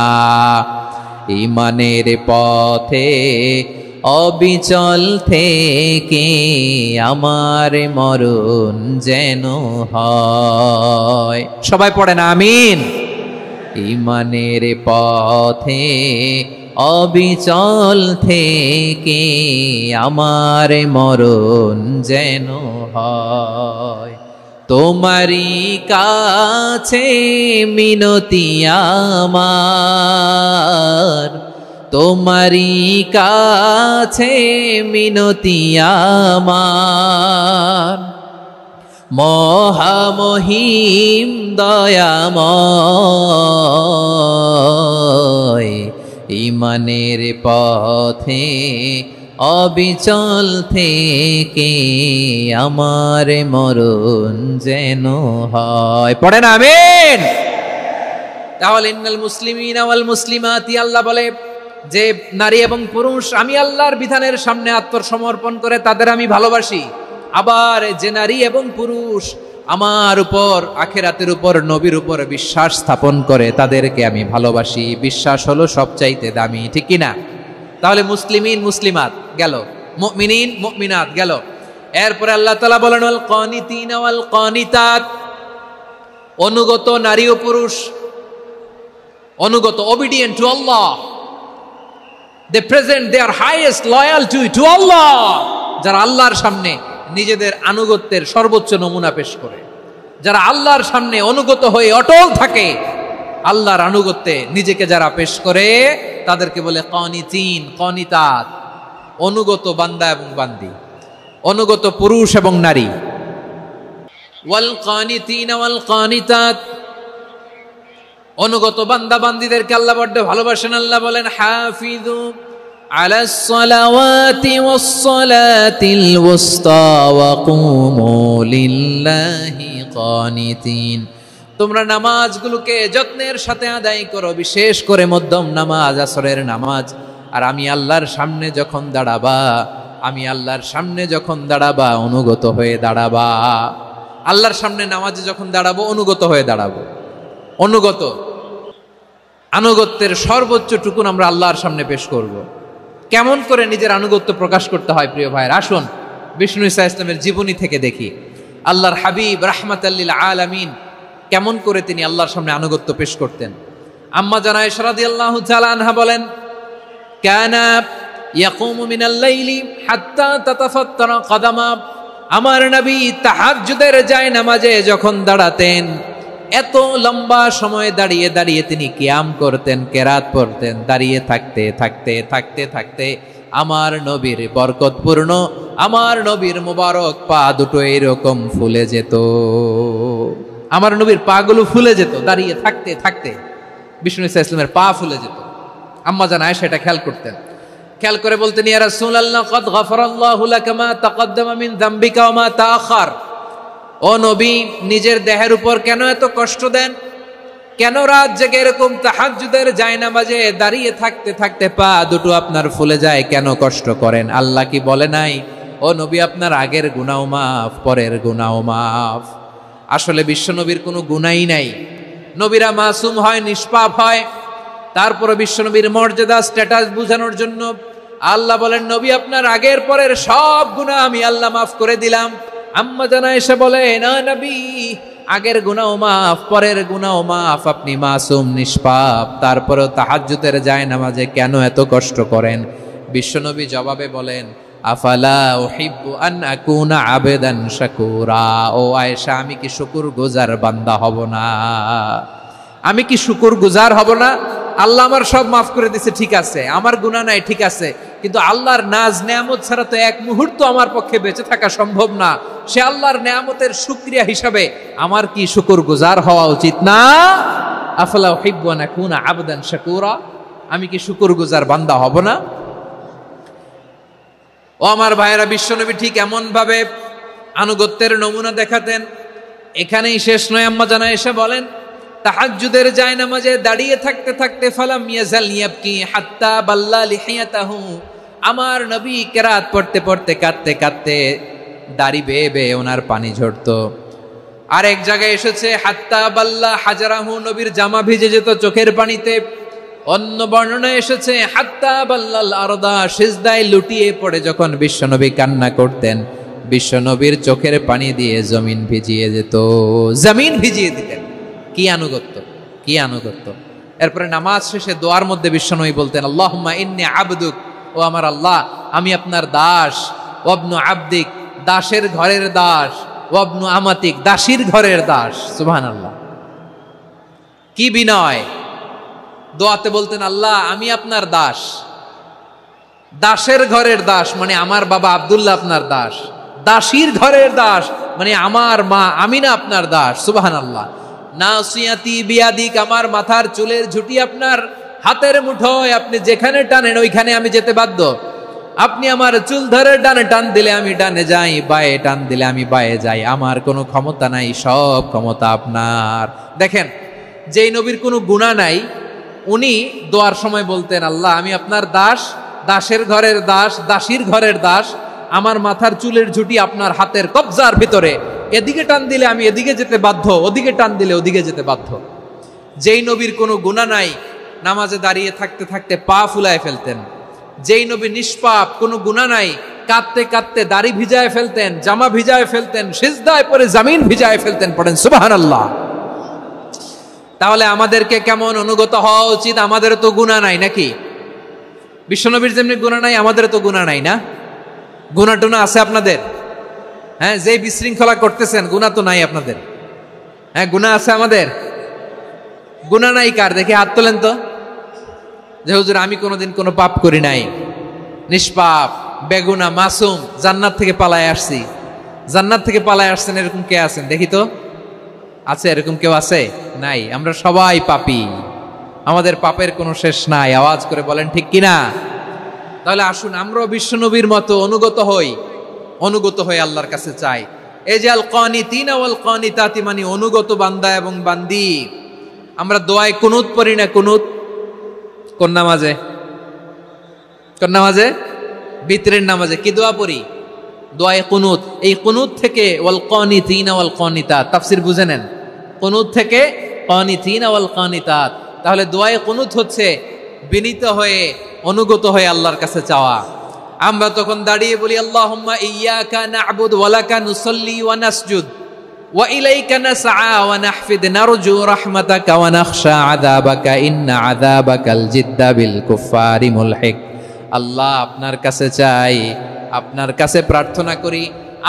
ঈমানের পথে অবিচল থেকে আমার মরণ যেন হয়। সবাই পড়েন আমিন। ঈমানের পথে অবিচল থেকে আমার মরণ যেন হয়। তোমারই কাছে মিনতি আমার, তোমারই কাছে মিনতি আমার, মহামহিম দয়াময়। ঈমানের পথে অবিচল থেকে আমার মরণ যেন হয়। পড়েন আমিন। তাহলে ইন্নাল মুসলিমিনা ওয়াল মুসলিমাতি, আল্লাহ বলে যে নারী এবং পুরুষ আমি আল্লাহর বিধানের সামনে আত্মসমর্পণ করে তাদের আমি ভালোবাসি। আবার যে নারী এবং পুরুষ আমার উপর, আখিরাতের উপর, নবীর উপর বিশ্বাস স্থাপন করে তাদেরকে আমি ভালোবাসি। বিশ্বাস হলো সবচাইতে দামি। ঠিক কিনা? তাহলে মুসলিমিন মুসলিমাত গেল, মুমিনিন মুমিনাত গেল। এরপরে আল্লাহ তাআলা বলেন, ওয়াল কানিতিনা ওয়াল কানিতাত, অনুগত নারী ও পুরুষ, অনুগত, obedient to Allah, they present their highest loyalty to Allah, যারা আল্লাহর সামনে নিজেদের আনুগত্যের সর্বোচ্চ নমুনা পেশ করে, যারা আল্লাহর সামনে অনুগত হয়ে অটল থাকে, আল্লাহর আনুগত্যে নিজেকে যারা পেশ করে তাদেরকে বলে কানিতিন, কানিতাত, অনুগত বান্দা এবং বান্দি, অনুগত পুরুষ এবং নারী। ওয়াল কানিতিন ওয়াল কানিতাত, অনুগত বান্দা বান্দীদেরকে আল্লাহ বড় ভালোবাসেন। আল্লাহ বলেন, হাফিজু আলাস সালাওয়াতি ওয়াস সালাতিল ওয়াসতা ওয়া কুমু লিল্লাহি কানিতিন। তোমরা নামাজগুলোকে যত্নের সাথে আদায় করো, বিশেষ করে মধ্যম নামাজ, আসরের নামাজ। আর আমি আল্লাহর সামনে যখন দাঁড়াবা, আমি আল্লাহর সামনে যখন দাঁড়াবা অনুগত হয়ে দাঁড়াবা। আল্লাহর সামনে নামাজে যখন দাঁড়াবো অনুগত হয়ে দাঁড়াবো। আনুগত্যের সর্বোচ্চ টুকুন আমরা আল্লাহর সামনে পেশ করব। কেমন করে নিজের আনুগত্য প্রকাশ করতে হয় প্রিয় ভাইয়ের, আসুন বিষ্ণু ঈসা ইসলামের জীবনী থেকে দেখি। আল্লাহর হাবিব রাহমাতাল্লিল আলামিন কেমন করে তিনি আল্লাহর সামনে আনুগত্য পেশ করতেন। আম্মা জানা আয়েশা রাদিয়াল্লাহু তাআলা আনহা বলেন, কানা ইয়াকুমু মিনাল লাইলি হাত্তা তাতাফাত্তারা কদামা, আমার নবী তাহাজ্জুদের জায়নামাজে যখন দাঁড়াতেন এত লম্বা সময় দাঁড়িয়ে দাঁড়িয়ে তিনি কিয়াম করতেন, কেরাত পড়তেন। দাঁড়িয়ে থাকতে থাকতে থাকতে থাকতে আমার নবীর বরকতপূর্ণ, আমার নবীর মুবারক পা দুটো এরকম ফুলে যেত। আমার নবীর পা গুলো ফুলে যেত দাঁড়িয়ে থাকতে থাকতে। বিষ্ণু ঈসা ইসলামের পা ফুলে যেত। আম্মা জান আয়েশা এটা খেয়াল করতেন। খেয়াল করে বলতেন, ইয়া রাসূলুল্লাহ কদ গফারাল্লাহু লাকা মা তাকদ্দামা মিন যামবিকা ওয়া মা তাআখার। ও নবী, নিজের দেহের উপর কেন এত কষ্ট দেন? কেন রাত জেগে এরকম তাহাজ্জুদের জায়নামাজে দাঁড়িয়ে থাকতে থাকতে পা দুটো আপনার ফুলে যায়? কেন কষ্ট করেন? আল্লাহ কি বলে নাই, ও নবী আপনার আগের গুনাহ মাফ, পরের গুনাহ মাফ? আসলে বিশ্ব নবীর কোনো গুনাহই নাই। নবীরা মাসুম হয়, নিষ্পাপ হয়। তারপরে বিশ্ব নবীর মর্যাদা স্ট্যাটাস বোঝানোর জন্য আল্লাহ বলেন, নবী আপনার আগের পরের সব গুনাহ আমি আল্লাহ মাফ করে দিলাম। আম্মা জানা এসে বলে, না নবী, আগের গুনাহ মাফ, পরের গুনাহ মাফ, আপনি মাসুম নিষ্পাপ, তারপরেও তাহাজ্জুদের জায়নামাজে কেন এত কষ্ট করেন? বিশ্বনবী জবাবে বলেন, আফালা উহিব্বু আন আকুনা আবেদান শাকুরা। ও আয়েশা, আমি কি শুকরগুজার বান্দা হব না? আমি কি শুকরগুজার হব না? আল্লাহ আমার সব মাফ করে দিয়েছে, ঠিক আছে, আমার গুনাহ নাই, ঠিক আছে, কিন্তু আল্লাহর নাজ নেয়ামত ছাড়া তো এক মুহূর্ত আমার পক্ষে বেঁচে থাকা সম্ভব না। সে আল্লাহর নেয়ামতের শুকরিয়া হিসাবে আমার কি শুকরগুজার হওয়া উচিত না? আফালা উহিব্বু আন আকুনা আবদান শাকুরা। আমি কি শুকরগুজার বান্দা হব না? ও আমার ভাইয়েরা, বিশ্বনবী ঠিক এমন ভাবে আনুগত্যের নমুনা দেখাতেন। এখানেই শেষ নয়। আম্মা জানা এসে বলেন, তাহাজ্জুদের জায়নামাজে দাঁড়িয়ে থাকতে থাকতে ফালাম ইয়াজাল ইয়াবকি হাত্তা বাল্লা লিহিয়াতাহু। আমার নবী কেরাত পড়তে পড়তে কাঁদতে কাঁদতে দাড়ি বেয়ে বেয়ে ওনার পানি ঝরতো। আর এক জায়গায় এসেছে হাত্তা বাল্লা হাজারাহু, নবীর জামা ভিজে যেত চোখের পানিতে। অন্য বর্ণনায় এসেছে হাত্তা বাল্লাল আরদা, সিজদায় লুটিয়ে পড়ে যখন বিশ্বনবী কান্না করতেন, বিশ্বনবীর চোখের পানি দিয়ে জমিন ভিজিয়ে যেত, জমিন ভিজিয়ে দিতেন। কি আনুগত্য, কি আনুগত্য! এরপরে নামাজ শেষে দোয়ার মধ্যে বিশ্বনবী বলতেন, আল্লাহুম্মা ইন্নী আবদুক, ও আমার আল্লাহ, আমি আপনার দাস। ওয়াবনু আবদিক, দাসের ঘরের দাস। ওয়াবনু আমাতিক, দাসীর ঘরের দাস। সুবহানাল্লাহ, কি বিনয়! দোয়াতে বলতেন, আল্লাহ আমি আপনার দাস। দাসের ঘরের দাস মানে আমার বাবা আব্দুল্লাহ আপনার দাস। দাসীর ঘরের দাস মানে আমার মা আমিনা আপনার দাস। সুবহানাল্লাহ। নাসিয়াতি বিয়াদিক, আমার মাথার চুলের ঝুঁটি আপনার হাতের মুঠোয়, আপনি যেখানে টানেন ওইখানে আমি যেতে বাধ্য। আপনি আমার চুল ধরে ডানে টান দিলে আমি ডানে যাই, বায়ে টান দিলে আমি বায়ে যাই। আমার কোনো ক্ষমতা নাই, সব ক্ষমতা আপনার। দেখেন, যেই নবীর কোনো গুনাহ নাই উনি দোয়ার সময় বলতেন, আল্লাহ আমি আপনার দাস, দাসের ঘরের দাস, দাসীর ঘরের দাস। আমার মাথার চুলের ঝুঁটি আপনার হাতের কবজার ভিতরে, এদিকে টান দিলে আমি এদিকে যেতে বাধ্য, ওদিকে টান দিলে ওদিকে যেতে বাধ্য। যেই নবীর কোনো গুনাহ নাই নামাজে দাঁড়িয়ে থাকতে থাকতে পা ফুলায় ফেলতেন। যেই নবী নিষ্পাপ, কোনো গুনাহ নাই, কাঁদতে কাঁদতে দাড়ি ভিজায় ফেলতেন, জামা ভিজায় ফেলতেন, সিজদায় পড়ে জমিন ভিজায় ফেলতেন। পড়েন সুবহানাল্লাহ। তাহলে আমাদেরকে কেমন অনুগত হওয়া উচিত? আমাদের তো গুনাহ নাই নাকি? বিশ্বনবীর যেমনি গুনাহ নাই, আমাদের তো গুনাহ নাই না? গুনাহ টুনা আছে আপনাদের? হ্যাঁ, যে বিশৃঙ্খলা করতেছেন গুনাহ তো নাই আপনাদের? হ্যাঁ, গুনাহ আছে আমাদের? গুনাহ নাই কার? দেখি হাত তোলেন তো, যে হুজুর আমি কোনোদিন কোনো পাপ করি নাই, নিষ্পাপ, বেগুনা, মাসুম, জান্নাত থেকে পালায় আসছি। জান্নাত থেকে পালায় আসছেন এরকম কে আছেন দেখি তো? আছে এরকম কেউ? আছে? নাই। আমরা সবাই পাপী, আমাদের পাপের কোনো শেষ নাই। আওয়াজ করে বলেন ঠিক কিনা? তাহলে আসুন আমরাও বিশ্বনবীর মতো অনুগত হই, অনুগত হয়ে আল্লাহর কাছে চাই। এই যে আল কানিতিনা ওয়াল কানিতাতি, মানে অনুগত বান্দা এবং বান্দি। আমরা দোয়ায় কুনুত পড়ি না? কুনুত কোন নামাজে? কোন নামাজে? বিতরের নামাজে কি দোয়া পড়ি? দোয়ায়ে কুনুত। এই কুনুত থেকে ওয়াল কানিতিনা ওয়াল কানিতাত, তাফসীর বুঝে নেন। কুনুত থেকে কানিতিনা ওয়াল কানিতাত, তাহলে দোয়ায়ে কুনুত হচ্ছে বিনীত হয়ে অনুগত হয়ে আল্লাহর কাছে চাওয়া। আমরা তখন দাঁড়িয়ে বলি আল্লাহুম্মা ইয়্যাকা না'বুদু ওয়া লাকা নুসাল্লি ওয়া নাসজুদ ওয়া ইলাইকা নাসআ ওয়া নাহফিদ নারজু রাহমাতাকা ওয়া নাখশা আযাবাকা ইন্না আযাবাকাল জিদ্দা বিল কুফফারি মুলহিক। আল্লাহ, আপনার কাছে চাই, আপনার কাছে প্রার্থনা করি,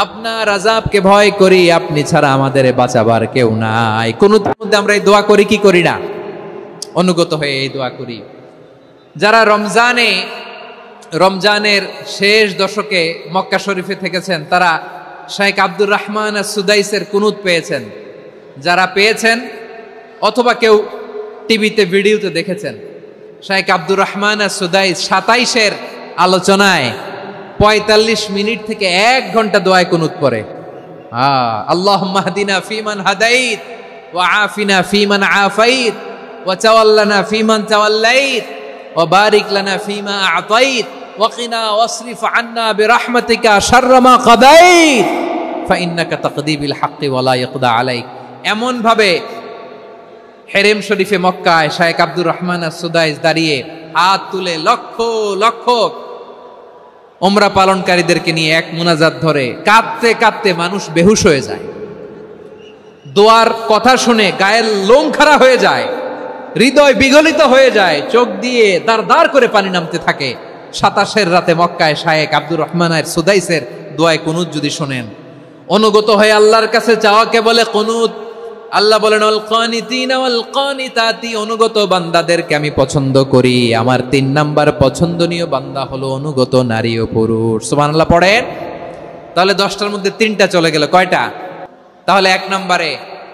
আপনার আযাবকে ভয় করি, আপনি ছাড়া আমাদের বাঁচাবার কেউ নাই। কুনুতের মধ্যে আমরা এই দোয়া করি কি করি না? অনুগত হয়ে এই দোয়া করি। যারা রমজানের শেষ দশকে মক্কা শরীফে থেকেছেন তারা শেখ আব্দুর রহমান সুদাইসের কুনুত পেয়েছেন। যারা পেয়েছেন অথবা কেউ টিভিতে ভিডিওতে দেখেছেন, শেখ আব্দুর রহমান সুদাইস 27-এর আলোচনায় 45 মিনিট থেকে 1 ঘন্টা দোয়ায় কুনুত পড়ে। আল্লাহুম্মা হদিনা ফিমান হাদাইত ওয়া আফিনা ফিমান আফাইত ওয়া তাওয়াল্লানা ফিমান তাওয়াল্লাইত ওয়া বারিক লানা ফিমা আ'তাইত ওয়া কিনা ওয়াসরিফ আন্না বিরহমাতিকা শাররা মা কাদাইত ফাইন্নাকা তাকদি বিল হাক্কি ওয়া লা ইয়াকদা আলাইক। এমন ভাবে হেরেম শরীফে মক্কায় শেখ আব্দুর রহমান সুদাইস দাঁড়িয়ে হাত তুলে লক্ষ লক্ষ উমরা পালনকারীদেরকে নিয়ে এক মুনাজাত ধরে কাঁদতে কাঁদতে মানুষ বেহুশ হয়ে যায়। দোয়ার কথা শুনে গায়ের লোম খাড়া হয়ে যায়, হৃদয় বিগলিত হয়ে যায়, চোখ দিয়ে দাঁড় দাঁড় করে পানি নামতে থাকে। 27-এর রাতে মক্কায় শেখ আব্দুর রহমান সুদাইসের দোয়ায় কুনুত যদি শোনেন, অনুগত হয়ে আল্লাহর কাছে চাওয়াকে বলে কুনুত। আল্লাহ বলেন আল কানিতিনা ওয়াল কানিতাতি, অনুগত বান্দাদেরকে আমি পছন্দ করি। আমার 3 নাম্বার পছন্দনীয় বান্দা হলো অনুগত নারী ও পুরুষ। সুবহানাল্লাহ পড়েন। তাহলে 10টার মধ্যে 3টা চলে গেল, কয়টা? তাহলে 1 নম্বরে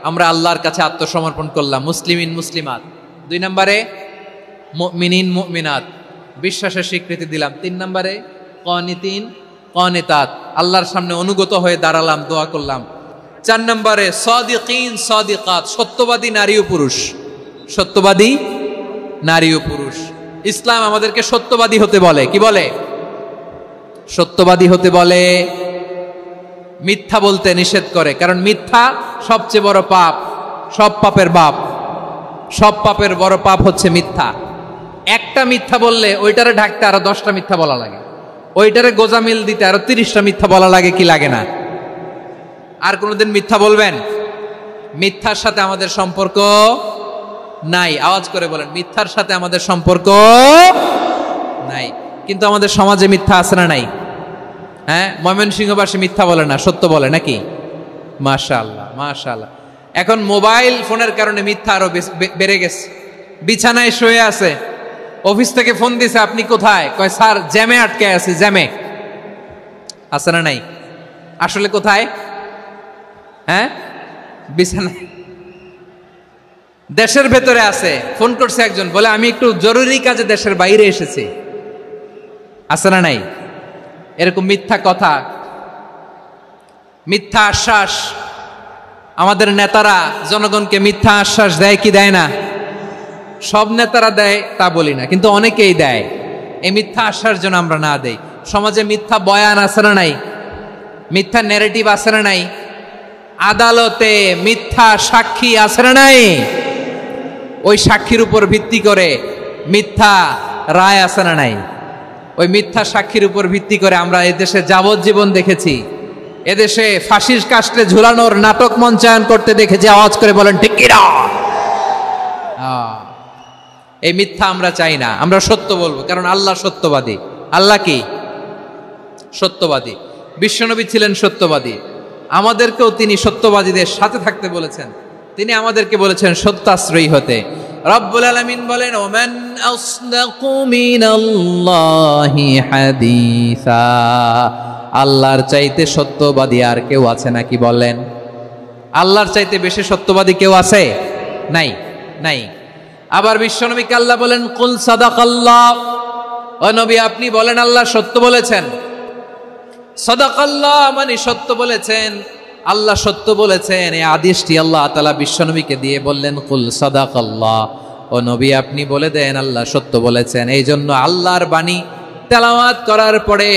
আমরা আল্লাহর কাছে আত্মসমর্পণ করলাম, মুসলিমিন মুসলিমাত। 2 নম্বরে মুমিনিন মুমিনাত, বিশ্বাসের স্বীকৃতি দিলাম। 3 নম্বরে কানিতিন কানিতাত, আল্লাহর সামনে অনুগত হয়ে দাঁড়ালাম, দোয়া করলাম। 4 নম্বরে সাদিকিন সাদিকাত, সত্যবাদী নারী ও পুরুষ। সত্যবাদী নারী ও পুরুষ। ইসলাম আমাদেরকে সত্যবাদী হতে বলে। কি বলে? সত্যবাদী হতে বলে, মিথ্যা বলতে নিষেধ করে। কারণ মিথ্যা সবচেয়ে বড় পাপ, সব পাপের বাপ। সব পাপের বড় পাপ হচ্ছে মিথ্যা। একটা মিথ্যা বললে ওইটারে ঢাকতে আরো 10টা মিথ্যা বলা লাগে, ওইটারে গোজামিল দিতে আরো 30টা মিথ্যা বলা লাগে, কি লাগে না? আর কোনোদিন মিথ্যা বলবেন? মিথ্যার সাথে আমাদের সম্পর্ক নাই। আওয়াজ করে বলেন, মিথ্যার সাথে আমাদের সম্পর্ক নাই। কিন্তু আমাদের সমাজে মিথ্যা আছে না নাই? হ্যাঁ, ময়মনসিংহবাসী মিথ্যা বলে না, সত্য বলে নাকি? মাশাআল্লাহ মাশাআল্লাহ। এখন মোবাইল ফোনের কারণে মিথ্যা আরো বেড়ে গেছে। বিছানায় শুয়ে আছে, অফিস থেকে ফোন দিছে, আপনি কোথায়? কয় স্যার জ্যামে আটকে আছি। জ্যামে আছে না নাই? আসলে কোথায়? হ্যাঁ, বিছানায়। দেশের ভেতরে আছে, ফোন করছে একজন, বলে আমি একটু জরুরি কাজে দেশের বাইরে এসেছি। আছে না নাই? এরকম মিথ্যা কথা, মিথ্যা আশ্বাস। আমাদের নেতারা জনগণকে মিথ্যা আশ্বাস দেয় কি দেয় না? সব নেতারা দেয় তা বলি না, কিন্তু অনেকেই দেয়। এই মিথ্যা আশ্বাস যেন আমরা না দেই। সমাজে মিথ্যা বয়ান আছে না নাই? মিথ্যা ন্যারেটিভ আছে না নাই? আদালতে মিথ্যা সাক্ষী আছে না নাই? ওই সাক্ষীর উপর ভিত্তি করে মিথ্যা রায় আছে না নাই? ওই মিথ্যা সাক্ষীর উপর ভিত্তি করে আমরা এদেশে যাবজ্জীবন দেখেছি, এদেশে ফাঁসির কাস্টে ঝুলানোর নাটক মঞ্চায়ন করতে দেখেছি। আওয়াজ করে বলেন ঠিক কি না? এই মিথ্যা আমরা চাই না, আমরা সত্য বলবো, কারণ আল্লাহ সত্যবাদী। আল্লাহ কি? সত্যবাদী। বিশ্বনবী ছিলেন সত্যবাদী, আমাদেরকেও তিনি সত্যবাদীদের সাথে থাকতে বলেছেন। তিনি আমাদেরকে বলেছেন সত্যাশ্রয়ী হতে। রব্বুল আলামিন বলেন ওমান আসদাকু মিনাল্লাহি হাদিসা, আল্লাহর চাইতে সত্যবাদী আর কেউ আছে নাকি বলেন? আল্লাহর চাইতে বেশি সত্যবাদী কেউ আছে? নাই, নাই। আবার বিশ্বনবীকে আল্লাহ বলেন কুল সাদাকাল্লাহ, ও নবী আপনি বলেন আল্লাহ সত্য বলেছেন। সাদাকাল্লাহ মানে সত্য বলেছেন, আল্লাহ সত্য বলেছেন। এই আদেশটি আল্লাহ তাআলা বিশ্বনবীকে দিয়ে বললেন কুল সাদাকাল্লাহ, ও নবী আপনি বলে দেন আল্লাহ সত্য বলেছেন। এই জন্য আল্লাহর বাণী তেলাওয়াত করার পরে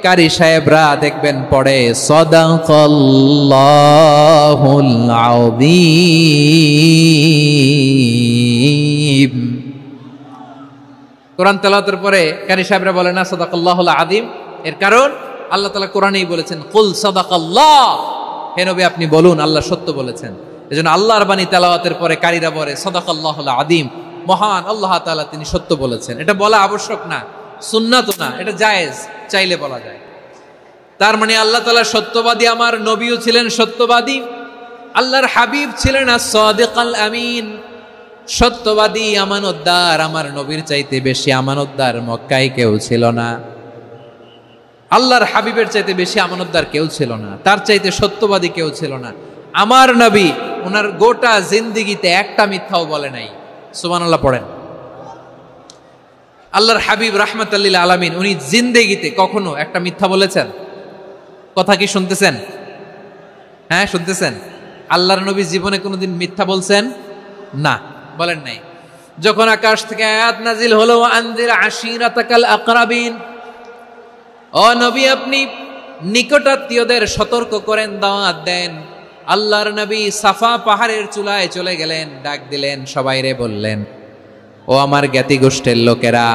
কারি সাহেবরা দেখবেন পড়ে সাদাকাল্লাহুল আযীম। কোরআন তেলাওয়াতের পরে কারি সাহেবরা বলে না সাদাকাল্লাহুল আযীম, এর কারণ আল্লাহ তাআলা কোরআনেই বলেছেন কুল সাদাকাল্লাহ, হে নবী আপনি বলুন আল্লাহ সত্য বলেছেন। এজন্য আল্লাহর বাণী তেলাওয়াতের পরে কারীরা বলে সাদাকাল্লাহুল আযীম, মহান আল্লাহ তাআলা তিনি সত্য বলেছেন। এটা বলা আবশ্যক না, সুন্নাত না, এটা জায়েজ, চাইলে বলা যায়। তার মানে আল্লাহ তাআলা সত্যবাদী, আমার নবীও ছিলেন সত্যবাদী, আল্লাহর হাবিব ছিলেন as-সাদিকাল আমিন, সত্যবাদী আমানতদার। আমার নবীর চাইতে বেশি আমানতদার মক্কায় কেউ ছিল না, আল্লাহর হাবিবের চাইতে বেশি আমানতদার কেউ ছিল না, তার চাইতে সত্যবাদী কেউ ছিল না। আমার নবী ওনার গোটা জিন্দেগিতে একটা মিথ্যাও বলে নাই। সুবহানাল্লাহ পড়েন। আল্লাহর হাবিব রাহমাতাল লিল আলামিন উনি জিন্দেগিতে কখনো একটা মিথ্যা বলেছেন? কথা কি শুনতেছেন? হ্যাঁ শুনতেছেন? আল্লাহর নবী জীবনে কোনোদিন মিথ্যা বলছেন? না, বলেন নাই। যখন আকাশ থেকে আয়াত নাজিল হলো আনজির আশিরাতাকাল আকরাবিন, ও নবী আপনি নিকটাত্মীয়দের সতর্ক করেন, দাওয়াত দেন। আল্লাহর নবী সাফা পাহাড়ের চূড়ায় চলে গেলেন, ডাক দিলেন, সবাইরে বললেন, ও আমার জ্ঞাতি গোষ্ঠীর লোকেরা,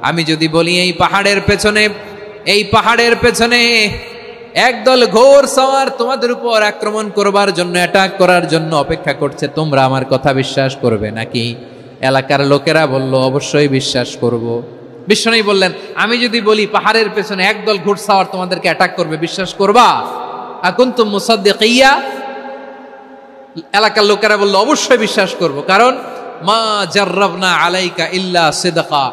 আমি যদি বলি এই পাহাড়ের পেছনে একদল ঘোর সওয়ার তোমাদের উপর আক্রমণ করবার জন্য, অ্যাটাক করার জন্য অপেক্ষা করছে, তোমরা আমার কথা বিশ্বাস করবে নাকি? এলাকার লোকেরা বলল অবশ্যই বিশ্বাস করব। বিশ্বনবী বললেন, আমি যদি বলি পাহাড়ের পেছনে একদল ঘোড়সাওয়ার তোমাদেরকে অ্যাটাক করবে, বিশ্বাস করবা? আকুনতুম মুসাদ্দিকিয়া? এলাকার লোকেরা বলল অবশ্যই বিশ্বাস করব, কারণ মা জাররাবনা আলাইকা ইল্লা সিদকা,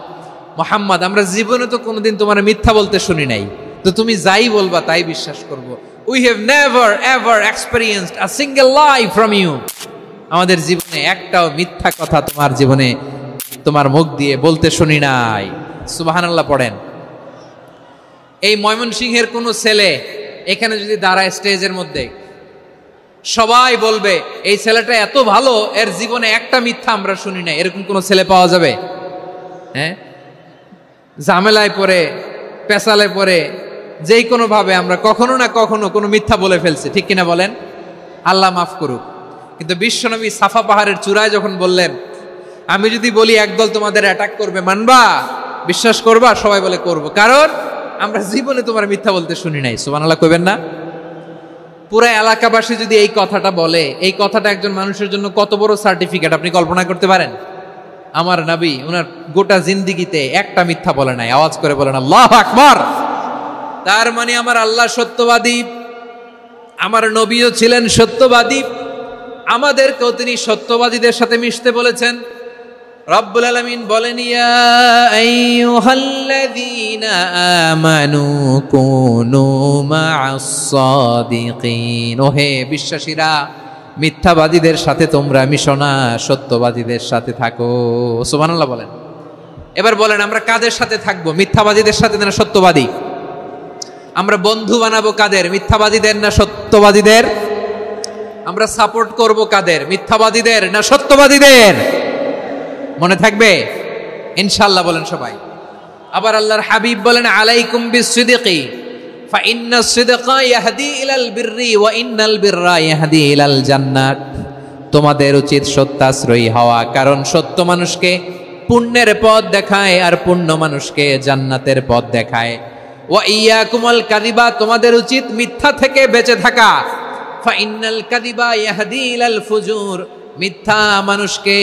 মুহাম্মদ আমরা জীবনে তো কোনোদিন তোমার মিথ্যা বলতে শুনি নাই, তো তুমি যাই বলবা তাই বিশ্বাস করব। We have never ever experienced a single lie from you, আমাদের জীবনে একটাও মিথ্যা কথা তোমার জীবনে তোমার মুখ দিয়ে বলতে শুনি নাই। সুবহানাল্লাহ পড়েন। এই ময়মনসিংহের কোন ছেলে এখানে যদি দাঁড়ায় স্টেজের মধ্যে, সবাই বলবে এই ছেলেটা এত ভালো, এর জীবনে একটা মিথ্যা আমরা শুনি নাই, এরকম কোন ছেলে পাওয়া যাবে? হ্যাঁ, ঝামেলায় পড়ে পেশালে পড়ে যেই কোনো ভাবে আমরা কখনো না কখনো কোনো মিথ্যা বলে ফেলছি, ঠিক কিনা বলেন? আল্লাহ মাফ করুক। কিন্তু বিশ্বনবী সাফা পাহাড়ের চূড়ায় যখন বললেন, আমি যদি বলি একদল তোমাদের অ্যাটাক করবে, মানবা? বিশ্বাস করবা? সবাই বলে করব, কারণ আমরা জীবনে তোমার মিথ্যা বলতে শুনি নাই। সুবহানাল্লাহ কইবেন না? পুরো এলাকাবাসী যদি এই কথাটা বলে, এই কথাটা একজন মানুষের জন্য কত বড় সার্টিফিকেট আপনি কল্পনা করতে পারেন? আমার নবী ওনার গোটা জিন্দেগিতে একটা মিথ্যা বলে নাই। আওয়াজ করে বলেন আল্লাহু আকবার। তার মানে আমার আল্লাহ সত্যবাদী, আমার নবীও ছিলেন সত্যবাদী, আমাদেরকেও তিনি সত্যবাদীদের সাথে মিশতে বলেছেন। রব্বুল আলামিন বলেন, ইয়া আইয়ুহাল্লাযীনা আমানু কুনু মা'আস সাদিকিন, ওহে বিশ্বাসীরা মিথ্যাবাদীদের সাথে তোমরা মিশো না, সত্যবাদীদের সাথে থাকো। সুবহানাল্লাহ বলেন। এবার বলেন আমরা কাদের সাথে থাকবো? মিথ্যাবাদীদের সাথে না সত্যবাদী? আমরা বন্ধু বানাবো কাদের? মিথ্যাবাদীদের না সত্যবাদীদের? আমরা সাপোর্ট করব কাদের? মিথ্যাবাদীদের না সত্যবাদীদের? মনে থাকবে ইনশাআল্লাহ বলেন সবাই। আবার আল্লাহর হাবিব বলেন, আলাইকুম বিসসিদকি ফা ইন্নাস সিদকা ইয়াহদি ইলাল বিররি ওয়া ইন্নাল বিররা ইয়াহদি ইলাল জান্নাত। তোমাদের উচিত সত্যাশ্রয়ী হওয়া, কারণ সত্য মানুষকে পুণ্যের পথ দেখায় আর পুণ্য মানুষকে জান্নাতের পথ দেখায়। ওয়া ইয়াকুমুল কাযিবা, তোমাদের উচিত মিথ্যা থেকে বেঁচে থাকা। ফা ইন্নাল কাযিবা ইয়াহদি ইলাল ফুজুর, মিথ্যা মানুষকে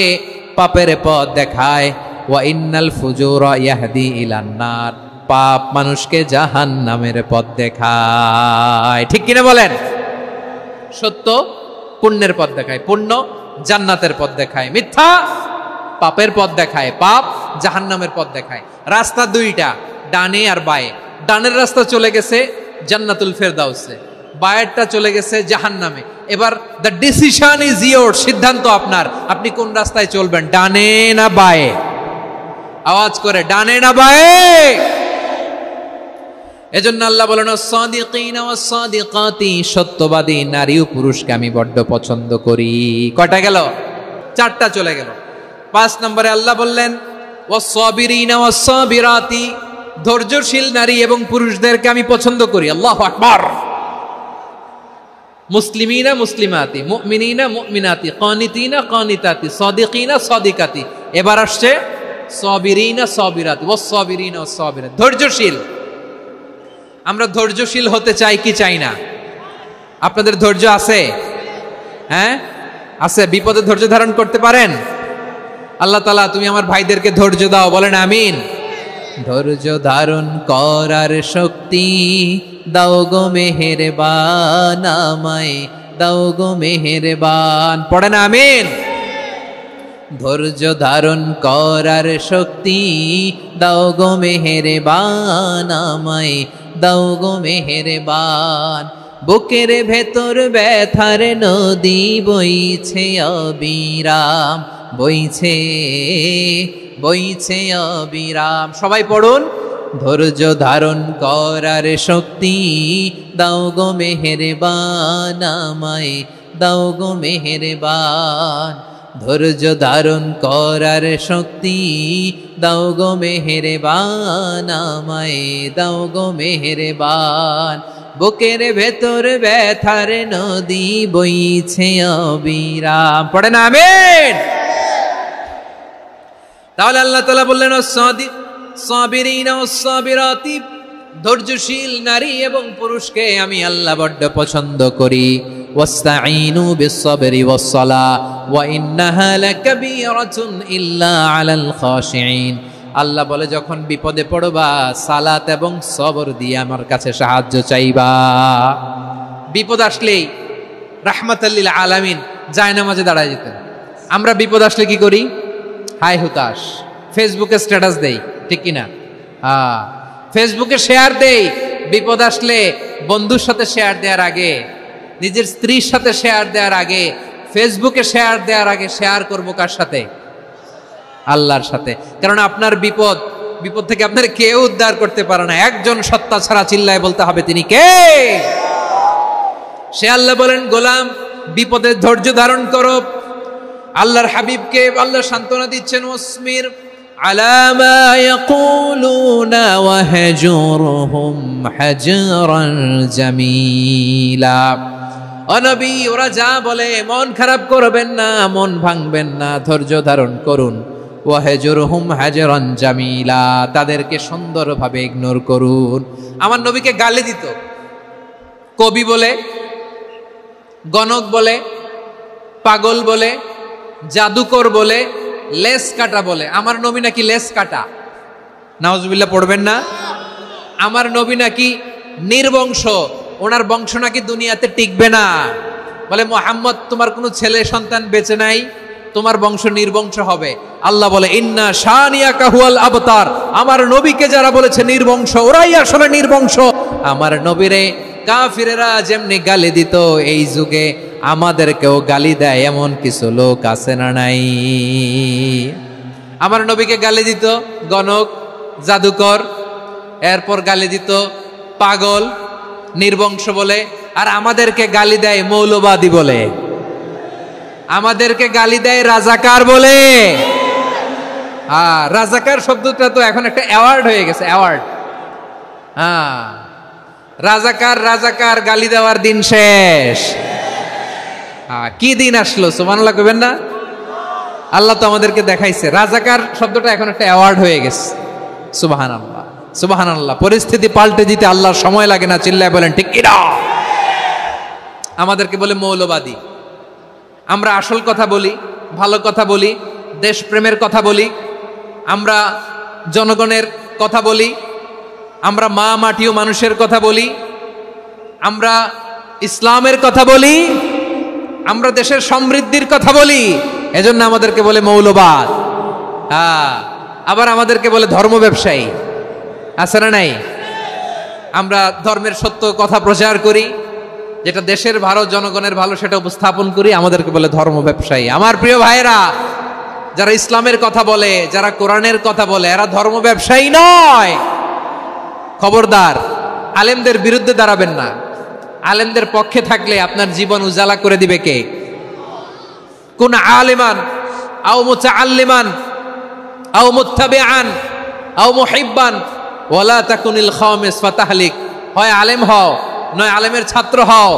পাপের পথ দেখায়। ওয়া ইন্নাল ফুজুরা ইয়াহদি ইলান নার, পাপ মানুষকে জাহান্নামের পথ দেখায়। ঠিক কিনা বলেন? সত্য পুণ্যের পথ দেখায়, পুণ্য জান্নাতের পথ দেখায়, মিথ্যা পাপের পথ দেখায়, পাপ জাহান্নামের পথ দেখায়। রাস্তা দুইটা, ডানে আর বায়ে। ডানের রাস্তা চলে গেছে জান্নাতুল ফেরদাউসে, বায়েরটা চলে গেছে জাহান্নামে। এবার দ্য ডিসিশন ইজ ইয়োর, সিদ্ধান্ত আপনার, আপনি কোন রাস্তায় চলবেন, ডানে না বায়ে? আওয়াজ করে, ডানে না বায়ে? এজন্য আল্লাহ বলেন, আস-সাদিকিনা ওয়াস-সাদিকাতি, সত্যবাদী নারী ও পুরুষকে আমি বড্ড পছন্দ করি। কয়টা গেল? চারটা চলে গেল। 5 নম্বরে আল্লাহ বললেন, ওয়াস-সাবিরিনা ওয়াস-সাবিরাতি, ধৈর্যশীল নারী এবং পুরুষদেরকে আমি পছন্দ করি। আল্লাহু আকবার। মুসলিমিনা মুসলিমাতি, মুমিনিনা মুমিনাতি, কানিতিনা কানিতাতি, সাদিকিনা সাদিকাতি। এবার আসছে সাবিরিনা সাবিরাতি, ওয়াস-সাবিরিনা ওয়াস-সাবিরাত। ধৈর্যশীল। আমরা ধৈর্যশীল হতে চাই কি চাই না? আপনাদের ধৈর্য আছে? হ্যাঁ আছে। বিপদে ধৈর্য ধারণ করতে পারেন? আল্লাহ তাআলা তুমি আমার ভাইদেরকে ধৈর্য দাও, বলেন আমিন। ধৈর্য ধারণ করার শক্তি দাও গো মেহেরবান, আমায় দাও গো মেহেরবান, পড়েন আমিন। ধৈর্য ধারণ করার শক্তি দাও গো মেহেরবান, আমায় দাও গো মেহেরবান। বুকের ভেতর ব্যথার নদী বইছে অবিরাম, বইছে বইছে অবিরাম। সবাই পড়ুন। ধৈর্য ধারণ করার শক্তি দাও গো মেহেরবান, আমায় দাও গো মেহেরবান। ধৈর্য ধারণ করার শক্তি দাও গো মেহেরবান, আমায় দাও গো মেহেরবান। বুকের ভেতর ব্যথার নদী বইছে অবিরাম, পড়েন আমিন। তাহলে আল্লাহ তাআলা বললেন সাবিরিনা ওয়াস-সাবিরাতি, ধৈর্যশীল নারী এবং পুরুষকে আমি আল্লাহ বড্ড পছন্দ করি। ওয়াস্তাঈনু বিস-সাবরি ওয়াস-সালাহ ওয়া ইন্নাহা লাকাবীরাতুন ইল্লা আলাল খাশিঈন। আল্লাহ বলে যখন বিপদে পড়বা সালাত এবং সবর দিয়ে আমার কাছে সাহায্য চাইবা। বিপদ আসলেই রাহমাতাল লিল আলামিন জায়নামাজে দাঁড়ায় যেতেন। আমরা বিপদ আসলে কি করি? হাই হুতাশ, ফেসবুকে স্ট্যাটাস দেই, ঠিক কিনা? ফেসবুকে শেয়ার দেই। বিপদ আসলে বন্ধুর সাথে শেয়ার দেওয়ার আগে, নিজের স্ত্রীর সাথে শেয়ার দেওয়ার আগে, ফেসবুকে শেয়ার দেওয়ার আগে শেয়ার করবো কার সাথে? আল্লাহর সাথে। কারণ আপনার বিপদ থেকে আপনার কেউ উদ্ধার করতে পারে না, একজন সত্তা ছাড়া। চিল্লায় বলতে হবে তিনি কে? সে আল্লাহ বলেন গোলাম বিপদের ধৈর্য ধারণ করো। আল্লাহর হাবিবকে আল্লাহ সান্ত্বনা দিচ্ছেন, ওয়াসমির আলা মা ইয়াকুলুনা ওয়াহজুরহুম হাজরান জামিলা। ও নবী, ওরা যা বলে মন খারাপ করবেন না, মন ভাঙবেন না, ধৈর্য ধারণ করুন। ওয়াহজুরহুম হাজরান জামিলা, তাদেরকে সুন্দরভাবে ইগনোর করুন। আমার নবীকে গালি দিত কবি বলে, গণক বলে, পাগল বলে, জাদুকর বলে, লেস কাটা বলে। আমার নবী নাকি লেস কাটা, নাউজুবিল্লাহ পড়বেন না। আমার নবী নাকি নির্বংশ, ওনার বংশ নাকি দুনিয়াতে টিকবে না। বলে মুহাম্মদ তোমার কোনো ছেলে সন্তান বেঁচে নাই, তোমার বংশ নির্বংশ হবে। আল্লাহ বলে ইন্না শানিয়াকা হুয়াল আবতার। আমার নবীকে যারা বলেছে নির্বংশ, ওরাই আসলে নির্বংশ। আমার নবীরে কাফিরেরা যেমনি গালি দিত, এই যুগে আমাদেরকেও গালি দেয় এমন কিছু লোক আছে না নাই? আমার নবীকে গালি দিত গণক, জাদুকর, এরপর গালি দিত পাগল, নির্বংশ বলে। আর আমাদেরকে গালি দেয় মৌলবাদী বলে, আমাদেরকে গালি দেয় রাজাকার বলে। রাজাকার শব্দটা তো এখন একটা অ্যাওয়ার্ড হয়ে গেছে, অ্যাওয়ার্ড। রাজাকার রাজাকার গালি দেওয়ার দিন শেষ। কি দিন আসলো, সুবহানাল্লাহ কইবেন না? আল্লাহ তো আমাদেরকে দেখাইছে। রাজাকার শব্দটা এখন একটা অ্যাওয়ার্ড হয়ে গেছে। সুবহানাল্লাহ, সুবহানাল্লাহ। পরিস্থিতি পাল্টে দিতে আল্লাহর সময় লাগে না, চিল্লায় বলেন ঠিক কিনা? আমাদেরকে বলে মৌলবাদী। আমরা আসল কথা বলি, ভালো কথা বলি, দেশপ্রেমের কথা বলি, আমরা জনগণের কথা বলি, আমরা মা মাটি ও মানুষের কথা বলি, আমরা ইসলামের কথা বলি, আমরা দেশের সমৃদ্ধির কথা বলি। এজন্য আমাদেরকে বলে মৌলবাদ। আবার আমাদেরকে বলে ধর্ম ব্যবসায়ী, আছে না নাই? আমরা ধর্মের সত্য কথা প্রচার করি, যেটা দেশের ভালো, জনগণের ভালো, সেটা উপস্থাপন করি, আমাদেরকে বলে ধর্ম ব্যবসায়ী। আমার প্রিয় ভাইরা, যারা ইসলামের কথা বলে, যারা কোরআনের কথা বলে, এরা ধর্ম ব্যবসায়ী নয়। খবরদার, আলেমদের বিরুদ্ধে দাঁড়াবেন না। আলেমদের পক্ষে থাকলে আপনার জীবন উজালা করে দিবে কে? কুন আলিমান আও মুতাআল্লিমান আও মুত্তাবিআন আও মুহিব্বান ওয়ালা তাকুনিল খামিস ফাতাহলিক, হয় আলেম হও, নয় আলেমের ছাত্র হও,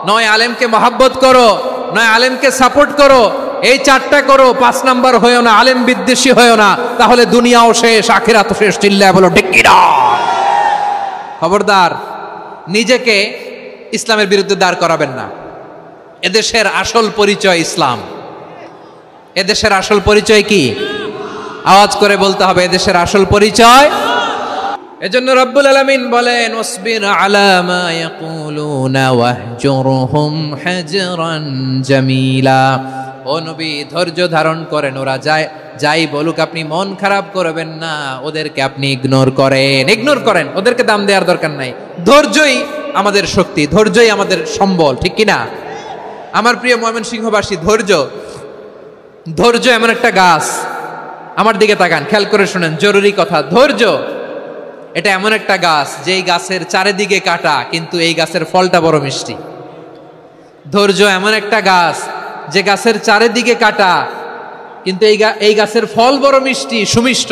নয় আলেমকে মহাব্বত করো, নয় আলেমকে সাপোর্ট করো, এই চারটা করো, 5 নাম্বার হয়েও না, আলেম বিদ্বেষী হয়েও না, তাহলে দুনিয়াও শেষ আখিরাতও শেষ। চিল্লায় বলো ঠিক কি না? খবরদার, নিজেকে ইসলামের বিরুদ্ধে দাঁড় করাবেন না। এদেশের আসল পরিচয় ইসলাম। এদেশের আসল পরিচয় কি? আওয়াজ করে বলতে হবে, এদেশের আসল পরিচয়। এজন্য রব্বুল আলামিন বলেন, ওয়াসবির আলা মা ইয়াকুলুনা ওয়াহজুরহুম হাজরান জামিলা। ও নবী, ধৈর্য ধারণ করেন, ওরা যাই বলুক আপনি মন খারাপ করবেন না, ওদেরকে আপনি ইগনোর করেন, ওদেরকে দাম দেওয়ার দরকার নাই। ধৈর্যই আমাদের শক্তি, ধৈর্যই আমাদের সম্বল, ঠিক কি না? আমার প্রিয় ময়মনসিংহবাসী, ধৈর্য এমন একটা গাছ, আমার দিকে তাকান, খেয়াল করে শুনেন, জরুরি কথা। ধৈর্য এটা এমন একটা গাছ, যেই গাছের চারিদিকে কাটা, কিন্তু এই গাছের ফলটা বড় মিষ্টি। ধৈর্য এমন একটা গাছ, যে গাছের চারিদিকে কাটা, কিন্তু এই গাছের ফল বড় মিষ্টি, সুমিষ্ট।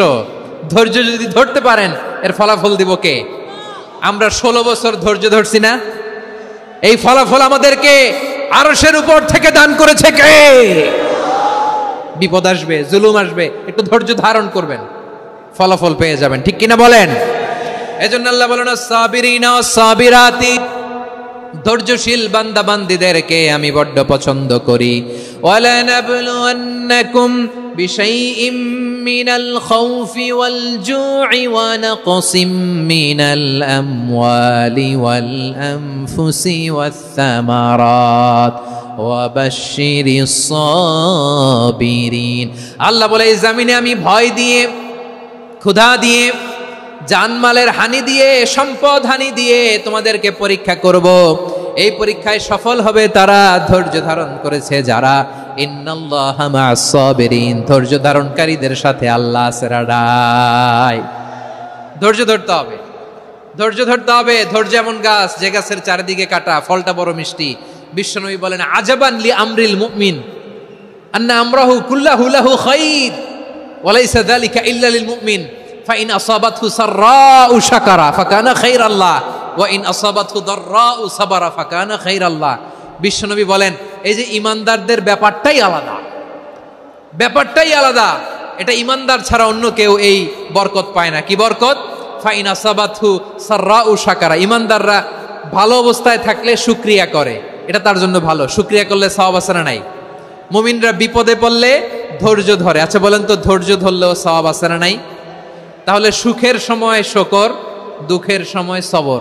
ধৈর্য যদি ধরতে পারেন, এর ফলাফল দিব কে? আমরা 16 বছর ধৈর্য ধরছি না? এই ফলাফল আমাদেরকে আরশের উপর থেকে দান করেছে কে? বিপদ আসবে, জুলুম আসবে, একটু ধৈর্য ধারণ করবেন, ফলাফল পেয়ে যাবেন, ঠিক কিনা বলেন? এজন্য আল্লাহ বলেন, সাবিরিনা সাবিরাতি, ধৈর্যশীল বান্দা বান্দীদেরকে আমি বড্ড পছন্দ করি। ওয়ালা নাবলুয়ান্নাকুম বিশাইইম মিনাল খাউফি ওয়াল জু'i ওয়া নাকসিম মিনাল আমওয়ালি ওয়াল আনফুসি ওয়াস সামারাত ওয়া বাশশিরিস সাবিরিন। আল্লাহ বলে, এই জমিনে আমি ভয় দিয়ে, ক্ষুধা দিয়ে, জানমালের হানি দিয়ে, সম্পদ হানি দিয়ে তোমাদেরকে পরীক্ষা করব। এই পরীক্ষায় সফল হবে তারা, ধৈর্য ধারণ করেছে যারা। ইন্নাল্লাহা মা'আস সাবিরিন, ধৈর্য ধারণকারীদের সাথে আল্লাহ আছে। ধৈর্য ধরতে হবে, ধৈর্য ধরতে হবে। ধৈর্য এমন গাছ, যে গাছের চারিদিকে কাটা, ফলটা বড় মিষ্টি। বিশ্বনবী বলেন, আজাবান লি আমরিল মুমিন আন্না আমরাহু কুল্লাহু লাহু খাইর ওয়া লাইসা যালিকা ইল্লা লিল মুমিন ফাইন আসাবাতহু সাররাউ শাকারা ফাকানা খাইরাল্লাহ ওয়া ইন আসাবাতহু দাররাউ সাবারা ফাকানা খাইরাল্লাহ। বিশ্বনবী বলেন, এই যে ইমানদারদের ব্যাপারটাই আলাদা, ব্যাপারটাই আলাদা। এটা ইমানদার ছাড়া অন্য কেউ এই বরকত পায় না। কি বরকত? ফাইন আসাবাতহু সাররাউ শাকারা। ইমানদাররা ভালো অবস্থায় থাকলে শুকরিয়া করে, এটা তার জন্য ভালো। শুকরিয়া করলে সওয়াব আছে না নাই? মুমিনরা বিপদে পড়লে ধৈর্য ধরে। আচ্ছা বলেন তো, ধৈর্য ধরলেও সওয়াব আছে না নাই? তাহলে সুখের সময় শুকর, দুঃখের সময় সবর,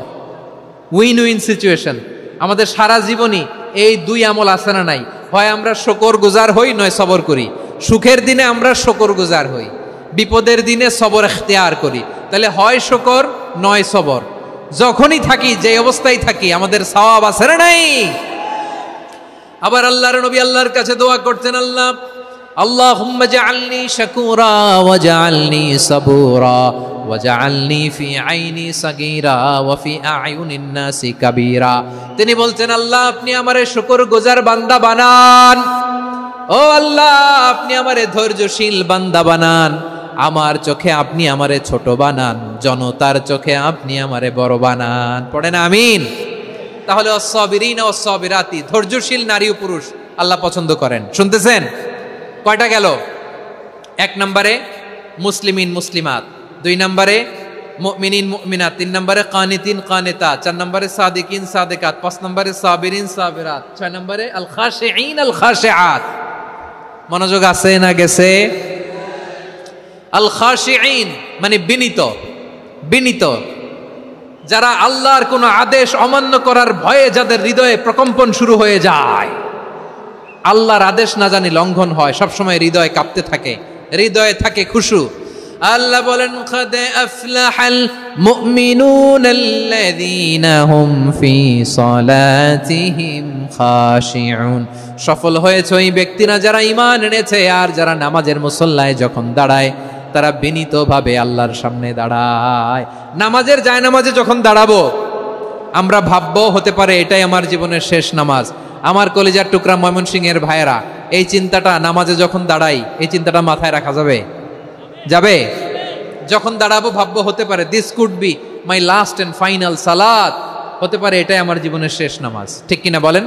উইন উইন সিচুয়েশন। আমাদের সারা জীবনই এই দুই আমল আছে না নাই? হয় আমরা শুকর গুজার হই, নয় সবর করি। সুখের দিনে আমরা শুকর গুজার হই, বিপদের দিনে সবর ইখতিয়ার করি। তাহলে হয় শুকর, নয় সবর। যখনই থাকি, যে অবস্থায় থাকি, আমাদের সওয়াব আছে না নাই? আবার আল্লাহর নবী আল্লাহর কাছে দোয়া করতেন, আল্লাহুম্মা জাআলনি শাকুরা ওয়া জাআলনি সাবুরা ওয়া জাআলনি ফি আইনি সাগীরা ওয়া ফি আ'য়ুনিন নাসি কাবীরা। তিনি বলতেন, আল্লাহ আপনি আমারে শুকরগুজার বান্দা বানান, ও আল্লাহ আপনি আমারে ধৈর্যশীল বান্দা বানান, আমার চোখে আপনি আমারে ছোট বানান, জনতার চোখে আপনি আমারে বড় বানান। পড়েন আমিন। তাহলে আস-সাবিরিনা ওয়াস-সাবিরাতি, ধৈর্যশীল নারী ও পুরুষ আল্লাহ পছন্দ করেন। শুনতেছেন? কয়টা গেল? 1 নম্বরে মুসলিমিন মুসলিমাত, 2 নম্বরে মুমিনিন মুমিনাত, 3 নম্বরে কানিতিন কানিতাত, 4 নম্বরে সাদিকিন সাদিকাত, 5 নম্বরে সাবিরিন সাবিরাত, 6 নম্বরে আল খাশিঈন আল খাশিআত। মনোযোগ আছে না গেছে? আল খাশিঈন মানে বিনীত, বিনীত, যারা আল্লাহর কোনো আদেশ অমান্য করার ভয়ে যাদের হৃদয়ে প্রকম্পন শুরু হয়ে যায়, আল্লাহর আদেশ না জানি লঙ্ঘন হয়, সবসময় হৃদয় কাঁপতে থাকে, হৃদয়ে থাকে খুশু। আল্লাহ বলেন, কাদ আফলাহাল মুমিনুনাল্লাযীনা হুম ফি সালাতিহিম খাশিউন। সফল হয়েছে ওই ব্যক্তিরা যারা ঈমান এনেছে আর যারা নামাজের মুসল্লায় যখন দাঁড়ায় তারা বিনীতভাবে আল্লাহর সামনে দাঁড়ায়। নামাজের জায়নামাজে যখন দাঁড়াবো আমরা ভাববো হতে পারে এটাই আমার জীবনের শেষ নামাজ। আমার কলিজার টুকরা ময়মনসিংহের ভাইয়েরা, এই চিন্তাটা নামাজে যখন দাঁড়াই, এই চিন্তাটা মাথায় রাখা যাবে? যাবে? যখন দাঁড়াবো ভাববো হতে পারে this could be my last and final সালাত, হতে পারে এটাই আমার জীবনের শেষ নামাজ, ঠিক কিনা বলেন?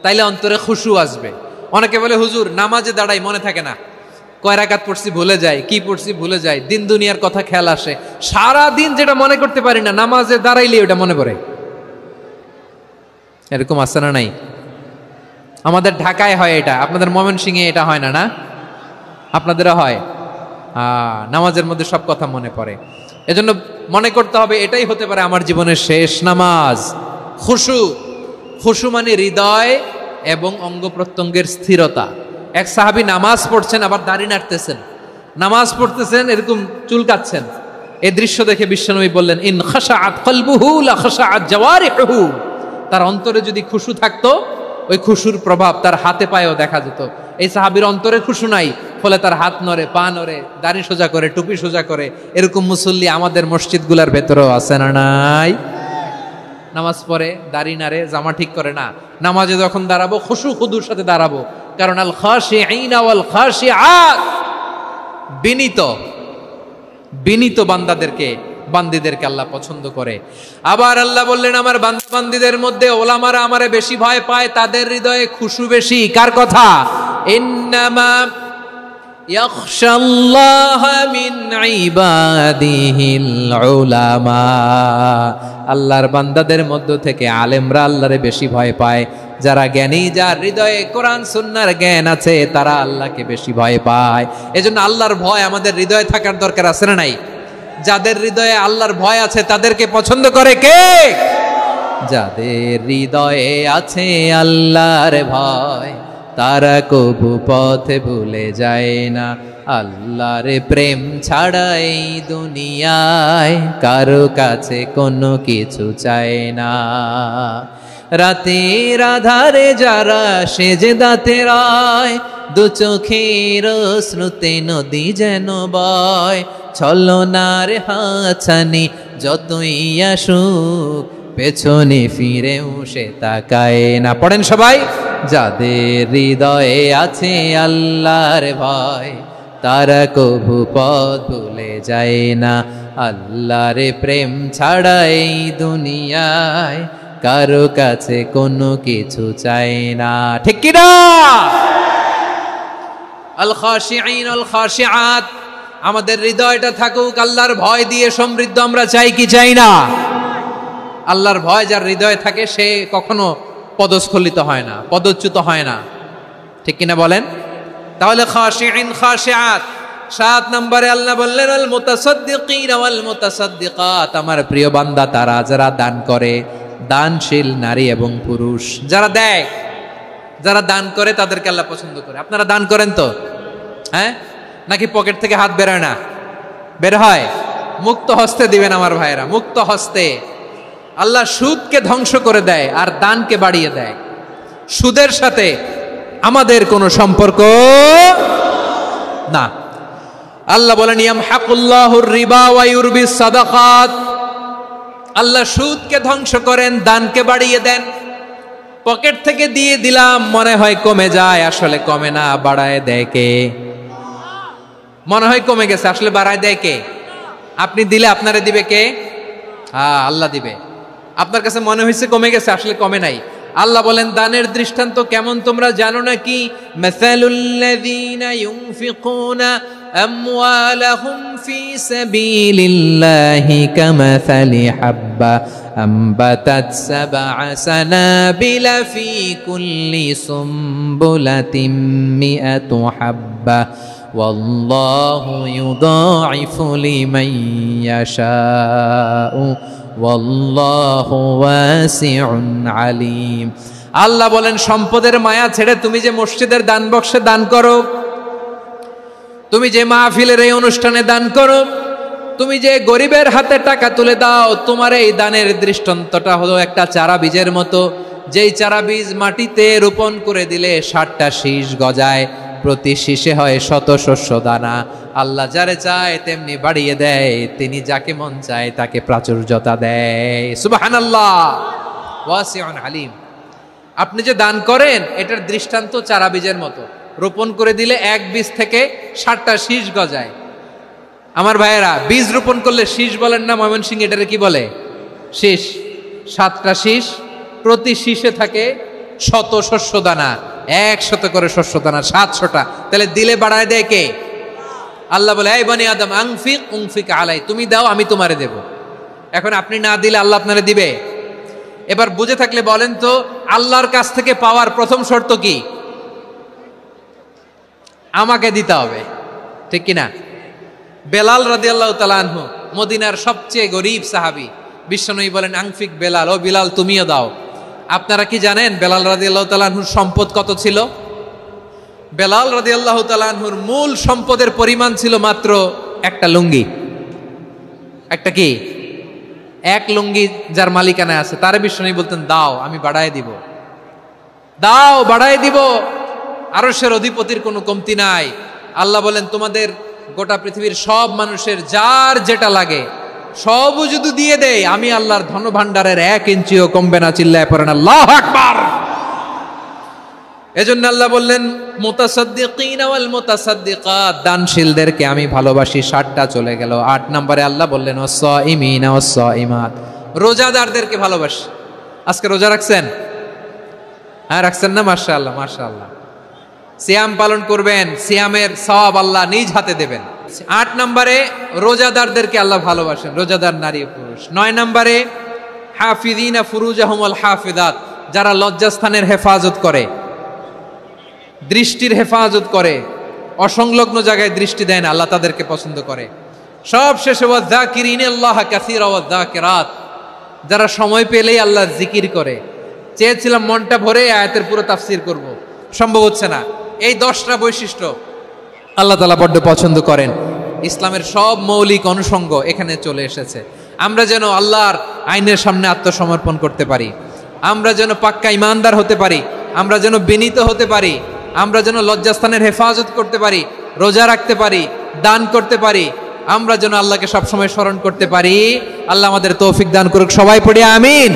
তাইলে অন্তরে খুশু আসবে। অনেকে বলে হুজুর নামাজে দাঁড়াই মনে থাকে না, কয় রাকাত পড়ছি ভুলে যাই, কি পড়ছি ভুলে যাই, দিন দুনিয়ার কথা খেয়াল আসে, সারা দিন যেটা মনে করতে পারি না নামাজে দাঁড়াইলে ওটা মনে পড়ে। এরকম আছে না নাই? আমাদের ঢাকায় হয় এটা, আপনাদের ময়মনসিংহে এটা হয় না? না আপনাদেরও হয়? নামাজের মধ্যে সব কথা মনে পড়ে। এজন্য মনে করতে হবে এটাই হতে পারে আমার জীবনের শেষ নামাজ। খুশু, খুশু মানে হৃদয় এবং অঙ্গ প্রত্যঙ্গের স্থিরতা। এক সাহাবী নামাজ পড়ছেন আবার দাড়ি নাড়তেছেন, নামাজ পড়তেছেন এরকম চুলকাচ্ছেন। এই দৃশ্য দেখে বিশ্বনবী বললেন ইন খাশাআত কলবুহু লা খাশাআত জাওয়ারিহুহু, তার অন্তরে যদি খুশু থাকতো ওই খুশুর প্রভাব তার হাতে পায়েও দেখা যেত। এই সাহাবীর অন্তরে খুশু নাই, ফলে তার হাত নড়ে, পা নড়ে, দাড়ি সোজা করে, টুপি সোজা করে। এরকম মুসল্লি আমাদের মসজিদগুলোর ভেতরেও আছে না নাই? নামাজ পড়ে, দাড়ি নাড়ে, জামা ঠিক করে না, নামাজে যখন দাঁড়াবো খুশু খুদুর সাথে দাঁড়াবো। কারণ আল খাশিঈনা ওয়াল খাশিআত, বিনীত বিনীত বান্দীদেরকে আল্লাহ পছন্দ করে। আবার আল্লাহ বললেন আমার বান্দীদের মধ্যে ওলামারা আমারে বেশি ভয় পায়, তাদের হৃদয়ে খুশু বেশি। কার কথা? ইন্নামা ইয়াখশাল্লাহা মিন ইবাদিহিল উলামা, আল্লাহর বান্দাদের মধ্য থেকে আলেমরা আল্লাহরে বেশি ভয় পায়। যারা জ্ঞানী, যার হৃদয়ে কোরআন সুন্নাহর জ্ঞান আছে, তারা আল্লাহকে বেশি ভয় পায়। এজন্য আল্লাহর ভয় আমাদের হৃদয়ে থাকার দরকার আছে না নাই? যাদের হৃদয়ে আল্লাহর ভয় আছে তাদেরকে পছন্দ করে কে? যাদের হৃদয়ে আছে আল্লাহর ভয়, তারা কবু পথে ভুলে যায় না। আল্লাহর প্রেম ছাড়া এই দুনিয়ায় কারো কাছে কোনো কিছু চায় না। রাতের আধারে যারা সেজদাতে রয়, দু চোখের শ্রুতে নদী যেন বয়। ছলনার হাছানি যতই আসুক, পেছনে ফিরেও সে তাকায় না। পড়েন সবাই। যাদের হৃদয়ে আছে আল্লাহর ভয়, তারা কবু পথ ভুলে যায় না। আল্লাহর প্রেম ছাড়া এই দুনিয়ায় কারো কাছে কোনো কিছু চাই না, ঠিক কি না? আল খাশিঈন আল খাশিআত, আমাদের হৃদয়টা থাকুক আল্লাহর ভয় দিয়ে সমৃদ্ধ। আমরা চাই কি চাই না? আল্লাহর ভয় যার হৃদয়ে থাকে সে কখনো পদস্খলিত হয় না, পদচ্যুত হয় না, ঠিক কিনা বলেন? তাহলে খাশিঈন খাশিআত। 7 নম্বরে আল্লাহ বললেন আল মুতাসাদ্দিকিন ওয়াল মুতাসাদ্দিকাত, আমার প্রিয় বান্দা তারা যারা দান করে, দানশীল নারী এবং পুরুষ যারা দেয়, যারা দান করে তাদেরকে আল্লাহ পছন্দ করে। আপনারা দান করেন তো? হ্যাঁ, নাকি পকেট থেকে হাত বেরোয় না? বের হয়। মুক্ত হস্তে দিবেন আমার ভাইয়েরা, মুক্ত হস্তে। আল্লাহ সুদকে ধ্বংস করে দেয় আর দানকে বাড়িয়ে দেয়। সুদের সাথে আমাদের কোনো সম্পর্ক না। আল্লাহ বলেন ইয়ামহাকুল্লাহুর রিবা ওয়া ইউরবিস সাদাকাত, আল্লাহ সুদকে ধ্বংস করেন, দানকে বাড়িয়ে দেন। পকেট থেকে দিয়ে দিলাম মনে হয় কমে যায়, আসলে কমে না, বাড়ায় দেয় কে? মনে হয় কমে গেছে, আসলে বাড়ায় দেয় কে? আপনি দিলে আপনারে দিবে কে? আল্লাহ দিবে। আপনার কাছে মনে হয়েছে কমে গেছে, আসলে কমে নাই। আল্লাহ বলেন দানের দৃষ্টান্ত কেমন তোমরা জানো নাকি? মাসালুল্লাযীনা ইউনফিকুনা আমওয়ালাহুম ফি সাবিলিল্লাহি কামাসালি হাব্বা আমবাতাত সাবআ সানাবিলা ফি কুল্লি সুমবুলাতিন মিআতু হাব্বা ওয়াল্লাহু ইউদাঈফু লিমান ইয়াশাউ ওয়াল্লাহু ওয়াসিউন আলীম। আল্লাহ বলেন সম্পদের মায়া ছেড়ে তুমি যে মসজিদের দান বক্সে দান করো, তুমি যে মাহফিলের এই অনুষ্ঠানে দান করো, তুমি যে গরিবের হাতে টাকা তুলে দাও, তোমার এই দানের দৃষ্টান্তটা হলো একটা চারা বীজের মতো। যেই চারা বীজ মাটিতে রোপণ করে দিলে 60টা শীষ গজায়, প্রতি শীষে হয় শত শস্য দানা। আল্লাহ যারে চায় তেমনি বাড়িয়ে দেয়, তিনি যাকে মন চায় তাকে প্রাচুর্যতা দেয়। সুবহানাল্লাহ, ওয়াসিউন আলীম। আপনি যে দান করেন এটার দৃষ্টান্ত চারা বীজের মতো, রোপণ করে দিলে এক বীজ থেকে 60টা শীষ গজায়। আমার ভাইয়েরা, বীজ রোপণ করলে শীষ বলেন না ময়মনসিংহ, এটারে কি বলে? শীষ। 7টা শীষ, প্রতি শীষে থাকে 100 শস্য দানা, 100 করে শস্য দানা, 700টা। তাহলে দিলে বাড়ায় দেয় কে? আল্লাহ বলে, এই বনি আদম আনফিক উনফিক আলাই, তুমি দাও আমি তোমারে দেব। এখন আপনি না দিলে আল্লাহ আপনারে দিবে? এবার বুঝে থাকলে বলেন তো, আল্লাহর কাছ থেকে পাওয়ার প্রথম শর্ত কি? আমাকে দিতে হবে, ঠিক কিনা? বেলাল রাদিয়াল্লাহু তাআলা আনহু, মদিনার সবচেয়ে গরীব সাহাবী, বিশ্বনবী বলেন আনফিক বেলাল, ও বিলাল তুমিও দাও। আপনারা কি জানেন বেলাল রাদিয়াল্লাহু তাআলা আনহুর সম্পদ কত ছিল? বেলাল রাদিয়াল্লাহু তাআলা আনহুর মূল সম্পদের পরিমাণ ছিল মাত্র একটা লুঙ্গি। একটা কি? এক লুঙ্গি যার মালিকানায় আছে, তারে বিশ্বনবী বলতেন দাও আমি বাড়ায় দিব, দাও বাড়ায় দিব। আরশের অধিপতির কোনো কমতি নাই। আল্লাহ বলেন তোমাদের গোটা পৃথিবীর সব মানুষের যার যেটা লাগে সবও যদি দিয়ে দেয়, আমি আল্লাহর ধনভাণ্ডারের 1 ইঞ্চিও কমবে না। চিল্লায় পড়েন আল্লাহু আকবার। এজন্য আল্লাহ বললেন মুতাসাদ্দিকিন ওয়াল মুতাসাদ্দিকাত, দানশীলদেরকে আমি ভালোবাসি। 7টা চলে গেল। 8 নম্বরে আল্লাহ বললেন ওয়াস-সাইমিন ওয়াস-সাইমাত, রোজাদারদেরকে ভালোবাসি। আজকে রোজা রাখছেন? হ্যাঁ রাখছেন না? মাশাআল্লাহ মাশাআল্লাহ। সিয়াম পালন করবেন, সিয়ামের সওয়াব আল্লাহ নিজ হাতে দেবেন। 8 নম্বরে রোজাদারদেরকে আল্লাহ ভালোবাসেন, রোজাদার নারী ও পুরুষ। 9 নম্বরে হাফিযিনা ফুরুজাহুম ওয়াল হাফিযাত, যারা লজ্জাস্থানের হেফাজত করে, দৃষ্টির হেফাজত করে, অসংলগ্ন জায়গায় দৃষ্টি দেয় না, আল্লাহ তাদেরকে পছন্দ করে। সব শেষে ওয়াযাকিরিনাল্লাহ কাসীরা ওয়াযাকিরাত, যারা সময় পেলেই আল্লাহর জিকির করে। চেয়েছিলাম মনটা ভরে আয়াতের পুরো তাফসীর করব, সম্ভব হচ্ছে না। এই 10টা বৈশিষ্ট্য আল্লাহ তাআলা বড্ড পছন্দ করেন। ইসলামের সব মৌলিক অনুষঙ্গ এখানে চলে এসেছে। আমরা যেন আল্লাহর আইনের সামনে আত্মসমর্পণ করতে পারি, আমরা যেন পাক্কা ইমানদার হতে পারি, আমরা যেন বিনীত হতে পারি, আমরা যেন লজ্জাস্থানের হেফাজত করতে পারি, রোজা রাখতে পারি, দান করতে পারি, আমরা যেন আল্লাহকে সবসময় স্মরণ করতে পারি। আল্লাহ আমাদের তৌফিক দান করুক। সবাই পড়ি আমিন।